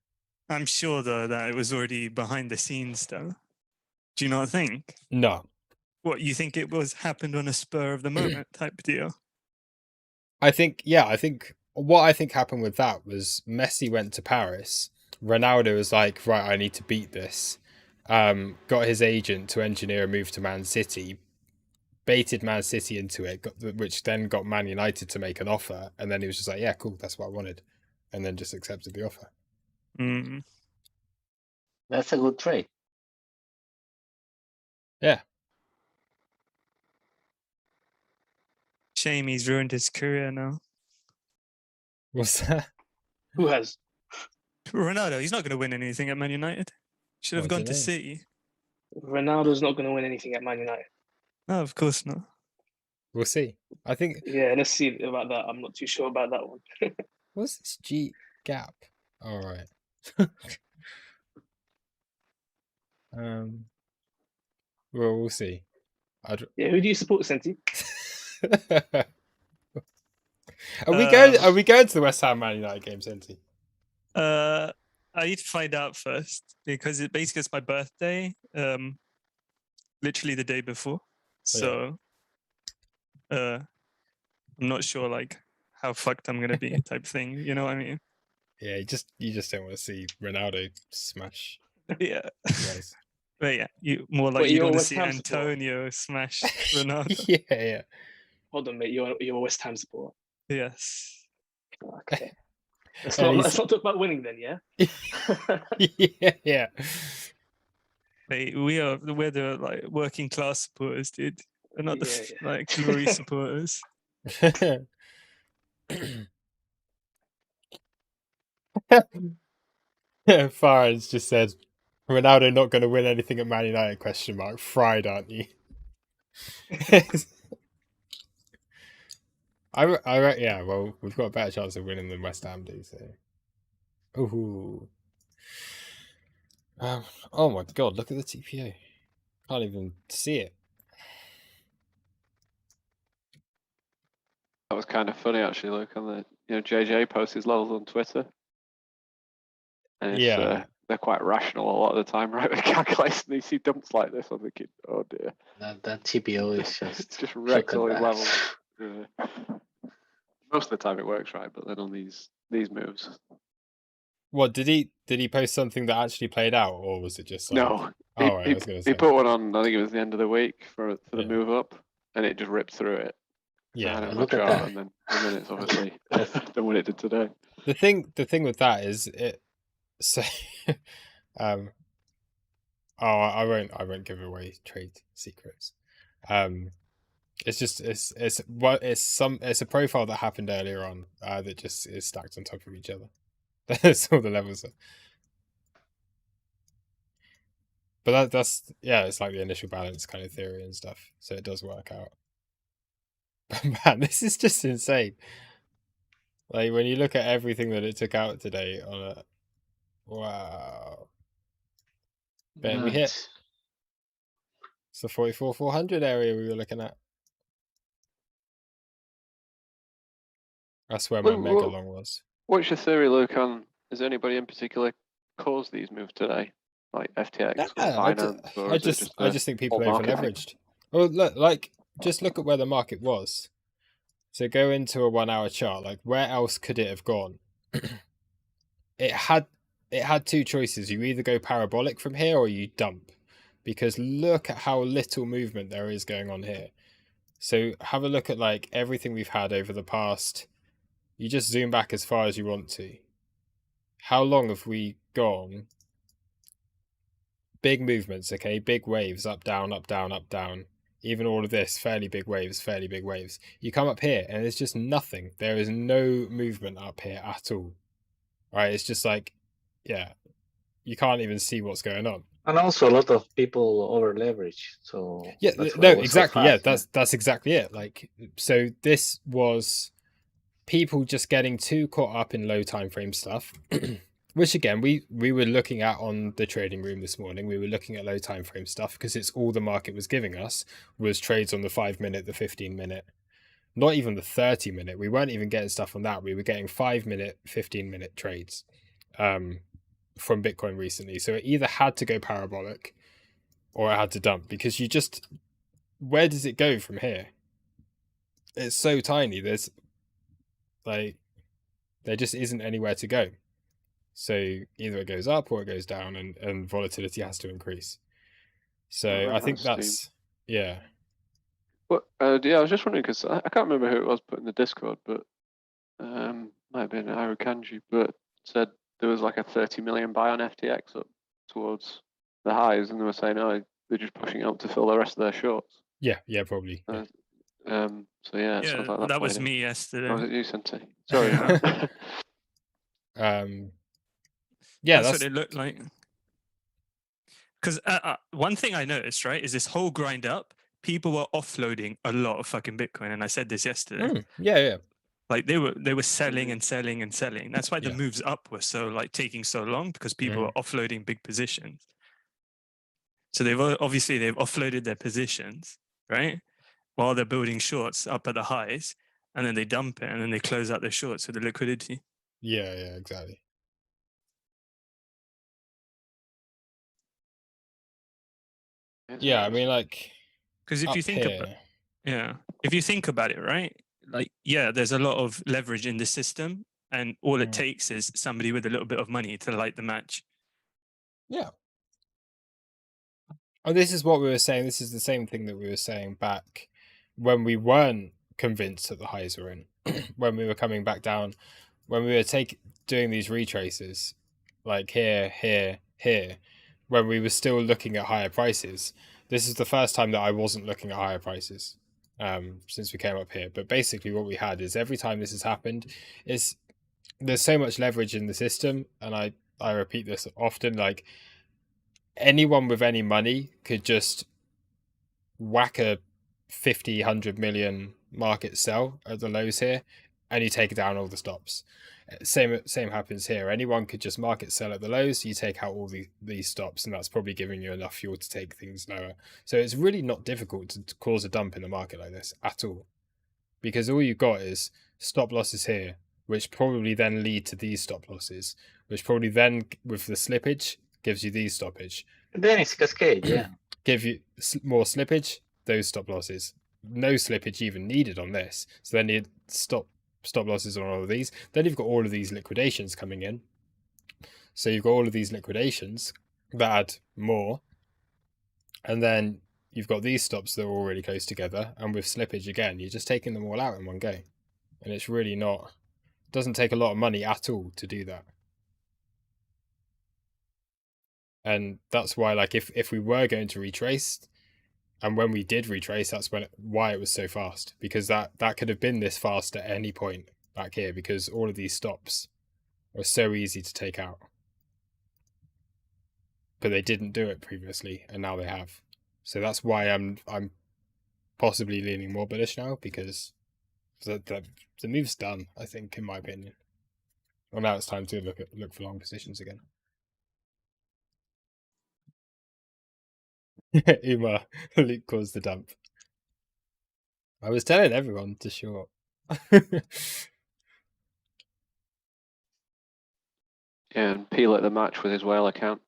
I'm sure though that it was already behind the scenes, though. Do you not think? No. What, you think it was happened on a spur of the moment type deal? I think what I think happened with that was Messi went to Paris. Ronaldo was like, right, I need to beat this. Got his agent to engineer a move to Man City, baited Man City into it, which then got Man United to make an offer, and then he was just like, yeah, cool, that's what I wanted, and then just accepted the offer. Mm. That's a good trade. Yeah. Shame he's ruined his career now. What's that? Who has? Ronaldo. He's not going to win anything at Man United. Should have gone to City. Ronaldo's not going to win anything at Man United. No, of course not. We'll see. I think. Yeah, let's see about that. I'm not too sure about that one. What's this G gap? All right. Well, we'll see. Yeah, who do you support, Senti? Are we going to the West Ham Man United game, Senti? I need to find out first because it basically it's my birthday. Literally the day before. So I'm not sure like how fucked I'm gonna be type thing. You know what I mean? Yeah, you just don't want to see Ronaldo smash. Yeah. But yeah, you want to see Antonio smash Ronaldo. Yeah. Hold on, mate. You're a West Ham supporter. Yes. Okay. Let's not talk about winning then, yeah? Yeah. Mate, we're the like working class supporters, dude. We're not the like glory supporters. Farage just said, Ronaldo not going to win anything at Man United, ? Fried, aren't you? Yeah, well, we've got a better chance of winning than West Ham do, so. Ooh. Oh my god, look at the TPO. Can't even see it. That was kind of funny, actually. Look on the, JJ posts his levels on Twitter. And it's, they're quite rational a lot of the time, right? With calculating, you see dumps like this, I'm thinking, oh dear. That TPO is just wrecks all his levels. Yeah. Most of the time it works, right? But then on these moves. What did he post something that actually played out, or was it just like... No? I was gonna say. He put one on. I think it was the end of the week for the move up, and it just ripped through it. Yeah, look at that. And then it's obviously done what it did today. The thing with that is it. So, I won't give away trade secrets. It's a profile that happened earlier on that just is stacked on top of each other. That's all the levels are. But that's it's like the initial balance kind of theory and stuff, so it does work out. But man, this is just insane. Like when you look at everything that it took out today on a wow. Then we hit. It's the 44,400 area we were looking at. That's where my mega long was. What's your theory, Luke, on is anybody in particular caused these moves today? Like FTX or Binance? I just think people over leveraged. Well, look at where the market was. So go into a 1 hour chart. Like where else could it have gone? It had two choices. You either go parabolic from here or you dump. Because look at how little movement there is going on here. So have a look at like everything we've had over the past. You just zoom back as far as you want to. How long have we gone? Big movements, okay? Big waves, up, down, up, down, up, down. even all of this, fairly big waves. You come up here and there's just nothing. There is no movement up here at all. Right? It's just like, yeah, you can't even see what's going on. And also a lot of people over leverage. So yeah, no, exactly. So fast, that's exactly it. Like, so this was people just getting too caught up in low time frame stuff, which again we were looking at on the trading room this morning. We were looking at low time frame stuff because it's all the market was giving us was trades on the 5 minute, the 15 minute, not even the 30 minute. We weren't even getting stuff on that. We were getting 5 minute, 15 minute trades from Bitcoin recently. So it either had to go parabolic or it had to dump, because you just, where does it go from here? It's so tiny. There's like, there just isn't anywhere to go. So either it goes up or it goes down, and volatility has to increase. So I think that's, yeah. Well, yeah, I was just wondering, because I can't remember who it was put in the Discord, but might have been Arukanji, but said there was like a 30 million buy on FTX up towards the highs, and they were saying, oh, they're just pushing up to fill the rest of their shorts. Yeah, probably. So yeah, like that was me yesterday. Oh, was it you, Sente? Sorry. Yeah, that's what it looked like. Because one thing I noticed, right, is this whole grind up, people were offloading a lot of fucking Bitcoin, and I said this yesterday. Yeah. Like they were selling and selling and selling. That's why the moves up were so like taking so long, because people were offloading big positions. So they've offloaded their positions, right, while they're building shorts up at the highs, and then they dump it, and then they close out their shorts with the liquidity. Yeah, exactly. Yeah, I mean, like, because if you think if you think about it, right, like, there's a lot of leverage in the system, and all it takes is somebody with a little bit of money to light the match. Yeah. Oh, this is what we were saying. This is the same thing that we were saying back when we weren't convinced that the highs were in, when we were coming back down, when we were doing these retraces, like here, when we were still looking at higher prices. This is the first time that I wasn't looking at higher prices since we came up here. But basically what we had is every time this has happened, there's so much leverage in the system, and I repeat this often, like, anyone with any money could just whack a 50, 100 million market sell at the lows here, and you take down all the stops. Same happens here. Anyone could just market sell at the lows, you take out all these stops, and that's probably giving you enough fuel to take things lower. So it's really not difficult to cause a dump in the market like this at all, because all you've got is stop losses here, which probably then lead to these stop losses, which probably then, with the slippage, gives you these stoppage. Then it's cascade, yeah. Give you more slippage, those stop losses. No slippage even needed on this. So then you stop losses on all of these. Then you've got all of these liquidations coming in. So you've got all of these liquidations that add more. And then you've got these stops that are already close together. And with slippage again, you're just taking them all out in one go. And it's really not, doesn't take a lot of money at all to do that. And that's why, like, if we were going to retrace, and when we did retrace, that's why it was so fast, because that could have been this fast at any point back here, because all of these stops are so easy to take out. But they didn't do it previously, and now they have. So that's why I'm possibly leaning more bullish now, because the move's done, I think, in my opinion. Well, now it's time to look for long positions again. Uma, Luke caused the dump. I was telling everyone to short. And peel at the match with his whale account.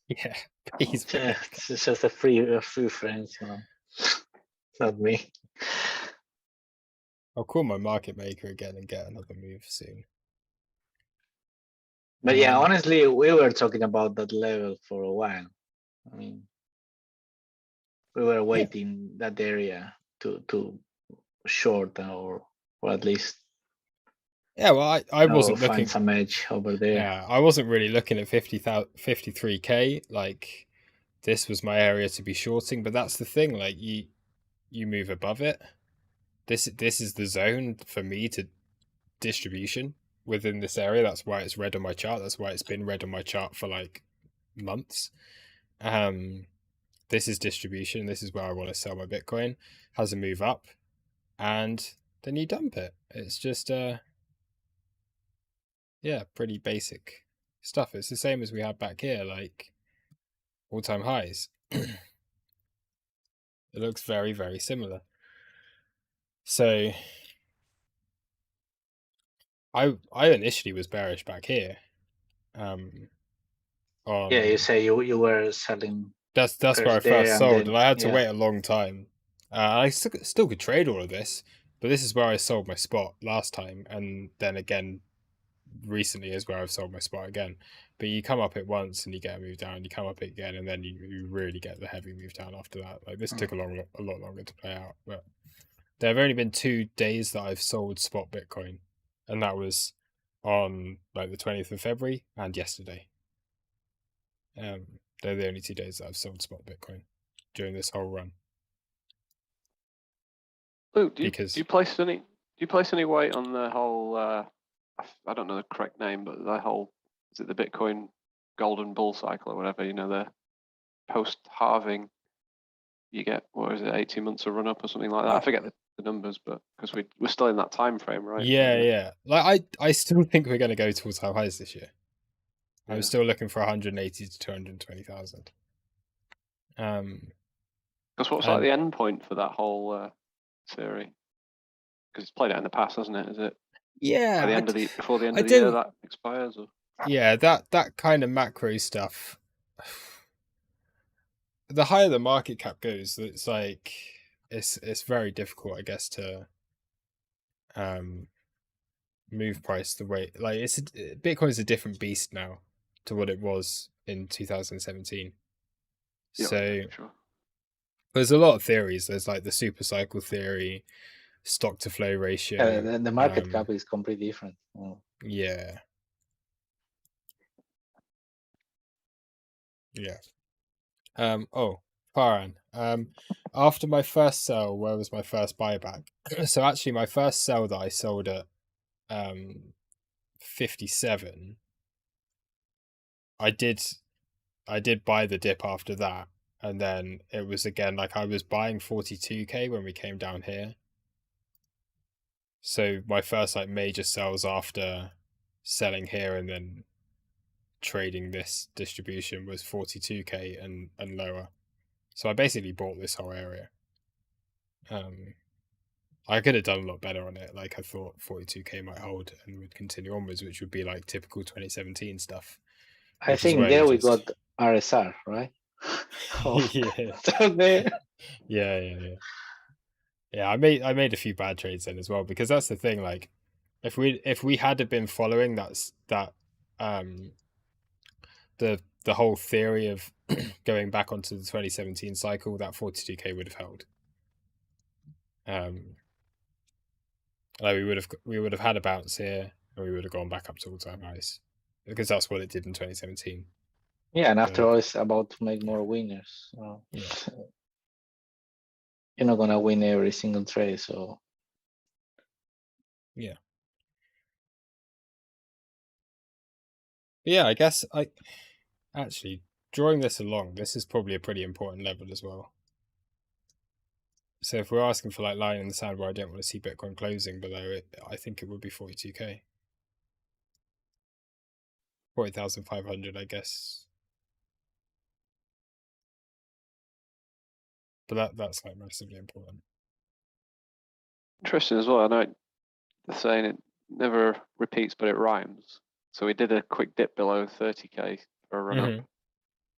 Yeah, he's it's just a few friends, you know. Not me. I'll call my market maker again and get another move soon. But yeah, honestly, we were talking about that level for a while. I mean, we were waiting that area to short or at least. Yeah, well, I wasn't looking find some edge over there. Yeah, I wasn't really looking at 53K like this was my area to be shorting. But that's the thing, like you move above it. This is the zone for me to distribution within this area. That's why it's red on my chart. That's why it's been red on my chart for like months. This is distribution. This is where I want to sell my Bitcoin. Has a move up, and then you dump it. It's just yeah, pretty basic stuff. It's the same as we had back here, like all-time highs. It looks very, very similar. So I initially was bearish back here. Yeah, you say you were selling. That's where I first sold, and I had to wait a long time. I still could trade all of this, but this is where I sold my spot last time, and then again recently is where I've sold my spot again. But you come up it once and you get a move down, you come up it again, and then you really get the heavy move down after that. Like this took a lot longer to play out, but there have only been 2 days that I've sold spot Bitcoin, and that was on like the 20th of February and yesterday. They're the only 2 days that I've sold spot Bitcoin during this whole run. Luke, do you place any weight on the whole? I don't know the correct name, but the whole, is it the Bitcoin golden bull cycle or whatever? You know, the post halving, you get, what is it, 18 months of run up or something like that? I forget the numbers, but because we're still in that time frame, right? Yeah. Like I still think we're going to go to all-time highs this year. I'm still looking for 180 to 220,000. Because what's like the end point for that whole theory? Because it's played out in the past, hasn't it? Is it? Yeah. By the end of before the end of the year that expires? Or? Yeah, that kind of macro stuff. The higher the market cap goes, it's like it's very difficult, I guess, to move price the way, like Bitcoin's a different beast now to what it was in 2017. Yeah, so sure. There's a lot of theories. There's like the super cycle theory, stock to flow ratio. The market cap is completely different. Yeah. Farhan. After my first sell, where was my first buyback? So actually my first sell that I sold at 57, I did buy the dip after that, and then it was again like I was buying 42k when we came down here. So my first like major sells after selling here and then trading this distribution was 42k and lower. So I basically bought this whole area. I could have done a lot better on it. Like I thought 42k might hold and would continue onwards, which would be like typical 2017 stuff. I think there we got RSR, right? Yeah. I made a few bad trades then as well, because that's the thing. Like, if we had been following the whole theory of going back onto the 2017 cycle, that 42k would have held. Like we would have had a bounce here, and we would have gone back up to all-time highs, because that's what it did in 2017. Yeah, and after all, it's about to make more winners. So you're not gonna win every single trade, so yeah. I guess actually drawing this along, this is probably a pretty important level as well. So if we're asking for like line in the sand where I don't want to see Bitcoin closing below it, I think it would be 42k. 40,500, I guess. But that's like massively important. Interesting as well. I know they're saying it never repeats, but it rhymes. So we did a quick dip below 30k for a run up,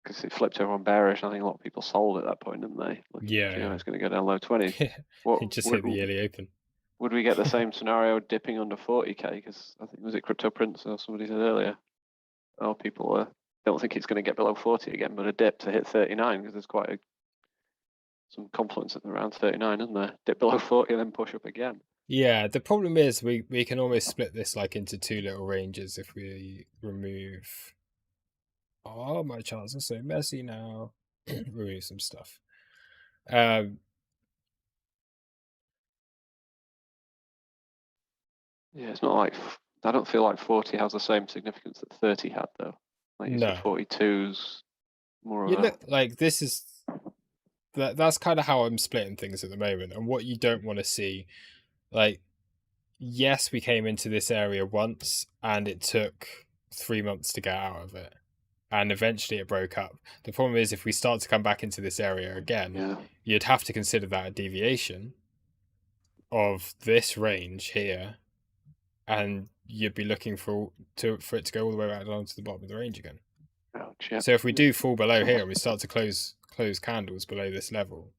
because it flipped everyone bearish. I think a lot of people sold at that point, didn't they? It's going to go down low 20s. It just hit the yearly open. Would we get the same scenario dipping under 40k? Because I think, was it Crypto Prince or somebody said earlier? Oh, people don't think it's going to get below 40 again, but a dip to hit 39, because there's quite some confluence at around 39, isn't there? Dip below 40 and then push up again. Yeah, the problem is we can almost split this like into two little ranges if we remove. Oh, my charts are so messy now. remove some stuff. Yeah, it's not like, I don't feel like 40 has the same significance that 30 had though. Like you said, 42's more of a... like this is that's kind of how I'm splitting things at the moment, and what you don't want to see, like, yes, we came into this area once and it took 3 months to get out of it, and eventually it broke up. The problem is, if we start to come back into this area again, you'd have to consider that a deviation of this range here, and you'd be looking for it to go all the way back down to the bottom of the range again. Ouch, yeah. So if we do fall below here and we start to close candles below this level,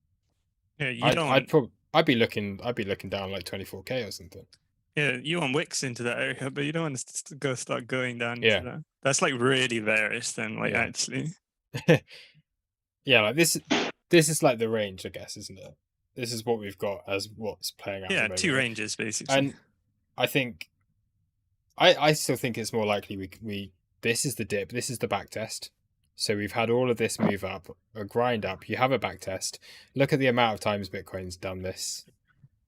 I'd be looking down like 24k or something. Yeah, you want wicks into that area, but you don't want to start going down into that. That's like really bearish then, like actually. Yeah, like this is like the range, I guess, isn't it? This is what we've got as what's playing out. Yeah, two ranges basically. And I think I still think it's more likely we this is the dip, this is the back test. So we've had all of this move up, a grind up, you have a back test. Look at the amount of times Bitcoin's done this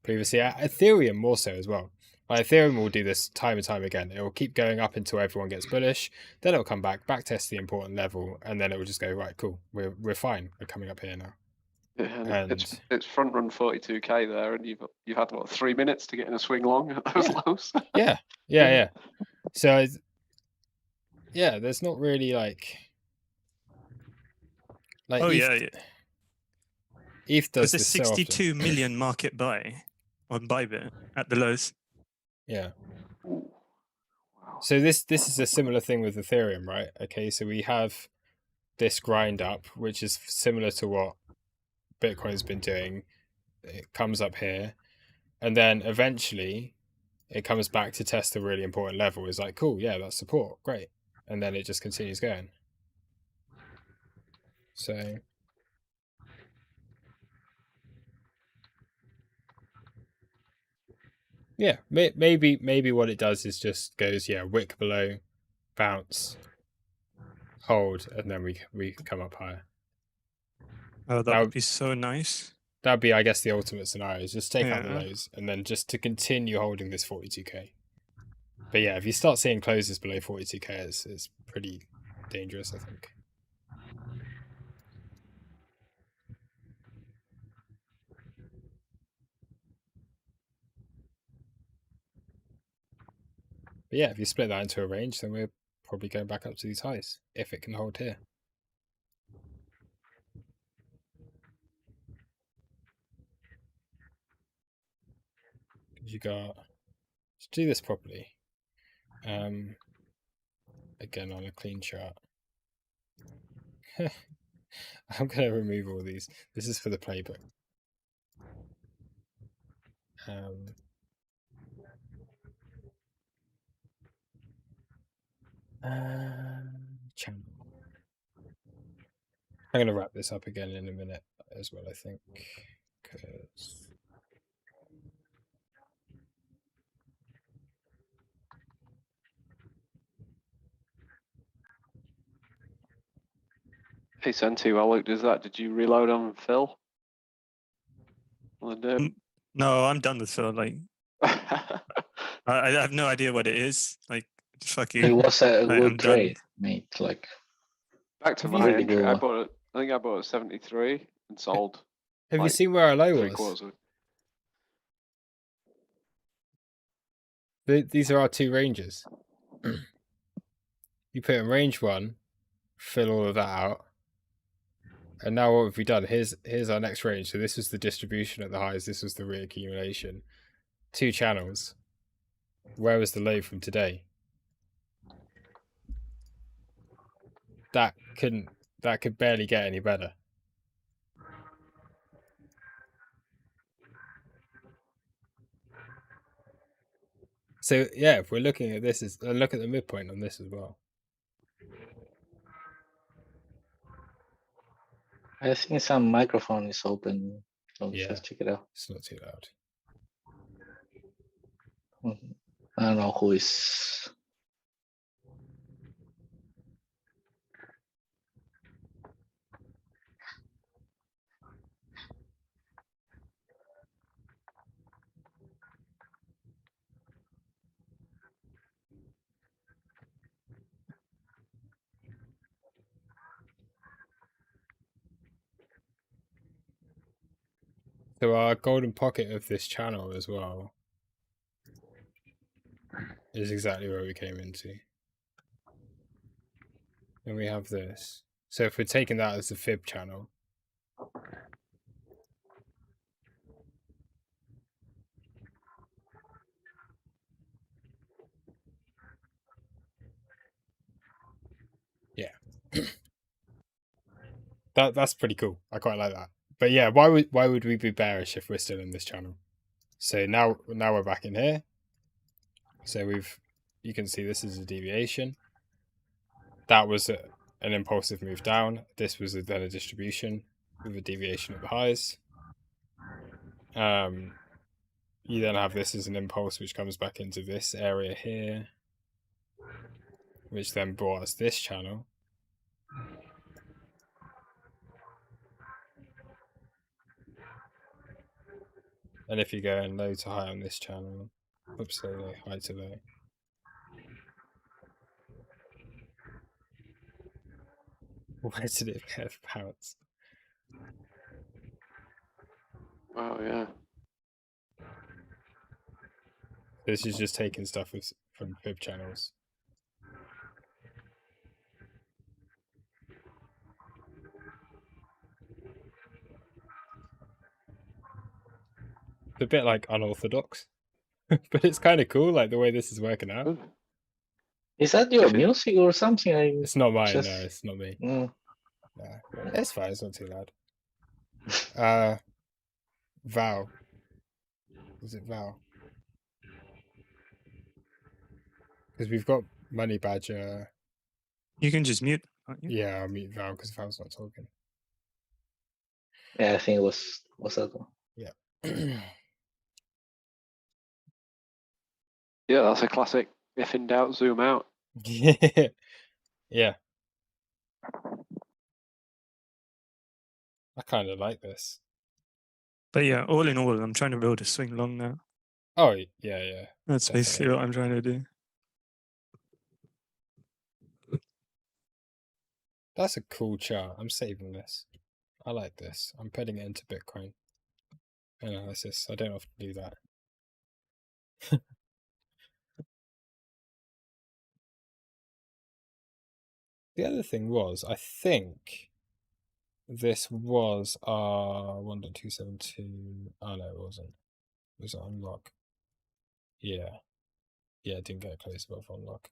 previously. Ethereum more so as well. Like Ethereum will do this time and time again. It will keep going up until everyone gets bullish. Then it'll come back test the important level, and then it will just go, right, cool, we're fine. We're coming up here now. Yeah, and it's front run 42k there, and you've had what, 3 minutes to get in a swing long at those lows. yeah. So there's not really like ETH does there's a 62 million market buy on Bybit at the lows. Yeah. So this is a similar thing with Ethereum, right? Okay, so we have this grind up, which is similar to what Bitcoin's been doing. It comes up here, and then eventually it comes back to test a really important level. It's like, cool, yeah, that's support, great. And then it just continues going. So yeah, maybe what it does is just goes, wick below, bounce, hold, and then we come up higher. Oh, that would be so nice. That'd be, I guess, the ultimate scenario, is just take out the lows and then just to continue holding this 42k. But yeah, if you start seeing closes below 42k, it's pretty dangerous, I think. But yeah, if you split that into a range, then we're probably going back up to these highs, if it can hold here. You got, let's do this properly. Again on a clean chart. I'm going to remove all these. This is for the playbook. Channel. I'm going to wrap this up again in a minute as well, I think. Because Hey Senti, well look, does that? Did you reload on Phil? No, I'm done with Phil. Like, I have no idea what it is. Like, fucking. It was a good trade, mate. Like, back to my entry. I think I bought it 73 and sold. Have you seen where our low was? These are our two ranges. You put in range 1, fill all of that out. And now what have we done? Here's our next range. So this was the distribution at the highs. This was the reaccumulation. 2 channels. Where was the low from today? That could barely get any better. So yeah, if we're looking at this, look at the midpoint on this as well. I think some microphone is open. So just check it out. It's not too loud. I don't know who is. So our golden pocket of this channel as well is exactly where we came into. And we have this. So if we're taking that as the fib channel, yeah. That's pretty cool. I quite like that. But yeah, why would we be bearish if we're still in this channel? So now we're back in here. So you can see this is a deviation. That was an impulsive move down. This was then a distribution with a deviation at the highs. You then have this as an impulse which comes back into this area here, which then brought us this channel. And if you go in low to high on this channel, oops, low, high to low. Where did it bounce? Oh, yeah. This is just taking stuff from fib channels. It's a bit like unorthodox, but it's kind of cool, like the way this is working out. Is that your music or something? It's not mine, no, it's not me. Mm. Yeah, it's fine, it's not too loud. Val. Is it Val? Because we've got Money Badger. You can just mute, can't you? Yeah, I'll mute Val because Val's not talking. Yeah, I think it was that one. Yeah. Yeah, that's a classic. If in doubt, zoom out. Yeah. I kind of like this. But yeah, all in all, I'm trying to build a swing long now. Oh, yeah. That's definitely. basically what I'm trying to do. That's a cool chart. I'm saving this. I like this. I'm putting it into Bitcoin analysis. I don't often do that. The other thing was, I think this was 1.272. Oh no, it wasn't. Was it unlock? Yeah. Yeah, it didn't get close above unlock.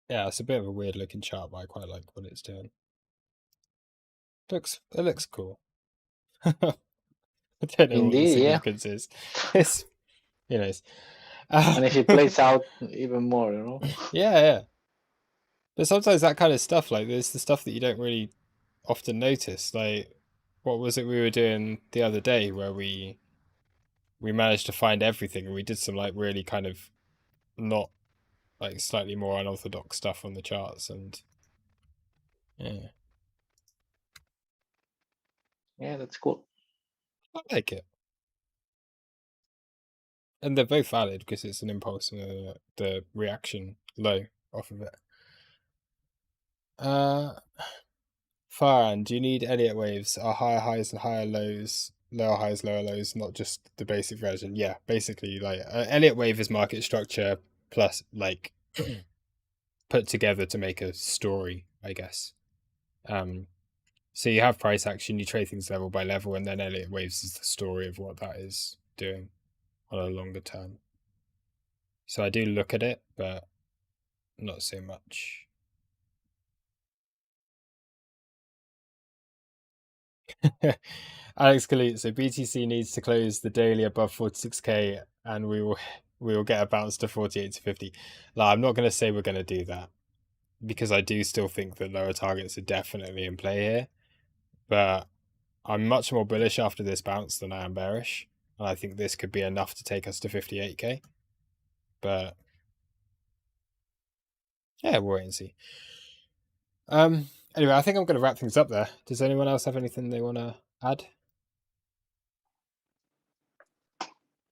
Yeah, it's a bit of a weird looking chart, but I quite like what it's doing. It looks cool. I don't know what the significance is. It's, you know. And if it plays out even more, you know. Yeah. But sometimes that kind of stuff, like there's the stuff that you don't really often notice. Like, what was it we were doing the other day where we managed to find everything, and we did some like really kind of not like slightly more unorthodox stuff on the charts, and yeah. Yeah, that's cool. I like it. And they're both valid because it's an impulse and the reaction low off of it. Farhan, do you need Elliott waves? Are higher highs and higher lows, lower highs, lower lows, not just the basic version? Yeah, basically, like Elliott wave is market structure plus like put together to make a story, I guess. So you have price action, you trade things level by level, and then Elliott waves is the story of what that is doing on a longer term. So I do look at it, but not so much. Alex Khalid, so BTC needs to close the daily above 46k, and we will get a bounce to 48 to 50. Like, I'm not going to say we're going to do that, because I do still think that lower targets are definitely in play here, but I'm much more bullish after this bounce than I am bearish, and I think this could be enough to take us to 58k. But yeah, we'll wait and see. Anyway, I think I'm going to wrap things up there. Does anyone else have anything they want to add?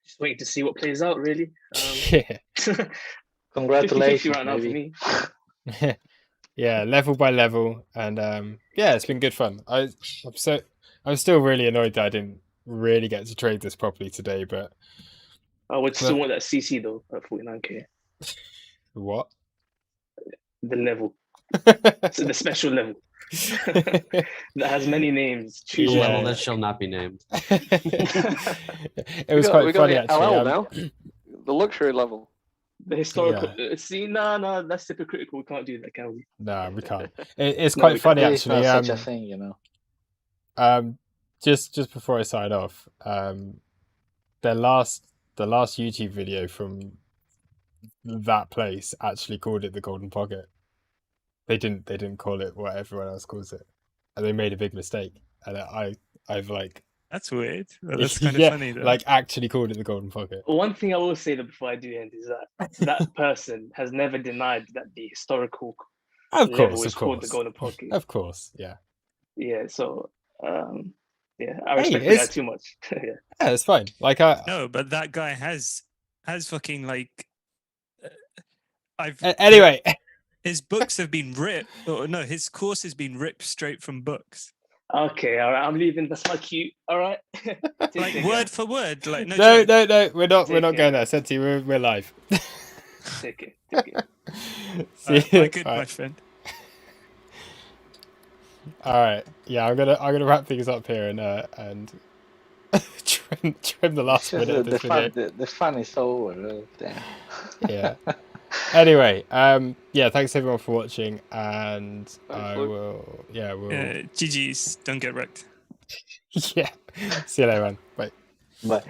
Just waiting to see what plays out, really. Yeah. Congratulations, right now for me. Yeah, level by level, and yeah, it's been good fun. I'm still really annoyed that I didn't really get to trade this properly today, but I would still want that CC though at 49k. What? The level. So the special level. That has many names. Choose level that shall not be named. It was quite funny actually. LL now. The luxury level. The historical. See, no, that's hypocritical. We can't do that, can we? No, we can't. It's quite funny actually. It's not such a thing, you know. Just before I sign off, the last YouTube video from that place actually called it the Golden Pocket. They didn't call it what everyone else calls it, and they made a big mistake. And I've like. That's weird. Well, that's kind of funny though. Like actually called it the Golden Pocket. One thing I will say that before I do end is that person has never denied that the historical level is called the Golden Pocket. Of course, yeah. Yeah, so yeah, I respect that too much. Yeah, it's fine. Like no, but that guy has fucking like anyway. His books have been ripped. Or no, his course has been ripped straight from books. Okay, all right, I'm leaving. That's my cue. All right. Like word for word. Like no, we're not going there. I said to you, we're live. Take it. See you. Good, my friend. All right, yeah, I'm gonna wrap things up here and trim the last minute of this video. The fun is over. Yeah. Anyway, yeah, thanks everyone for watching, and we'll GG's, don't get wrecked. Yeah, see you later, man. Bye. Bye.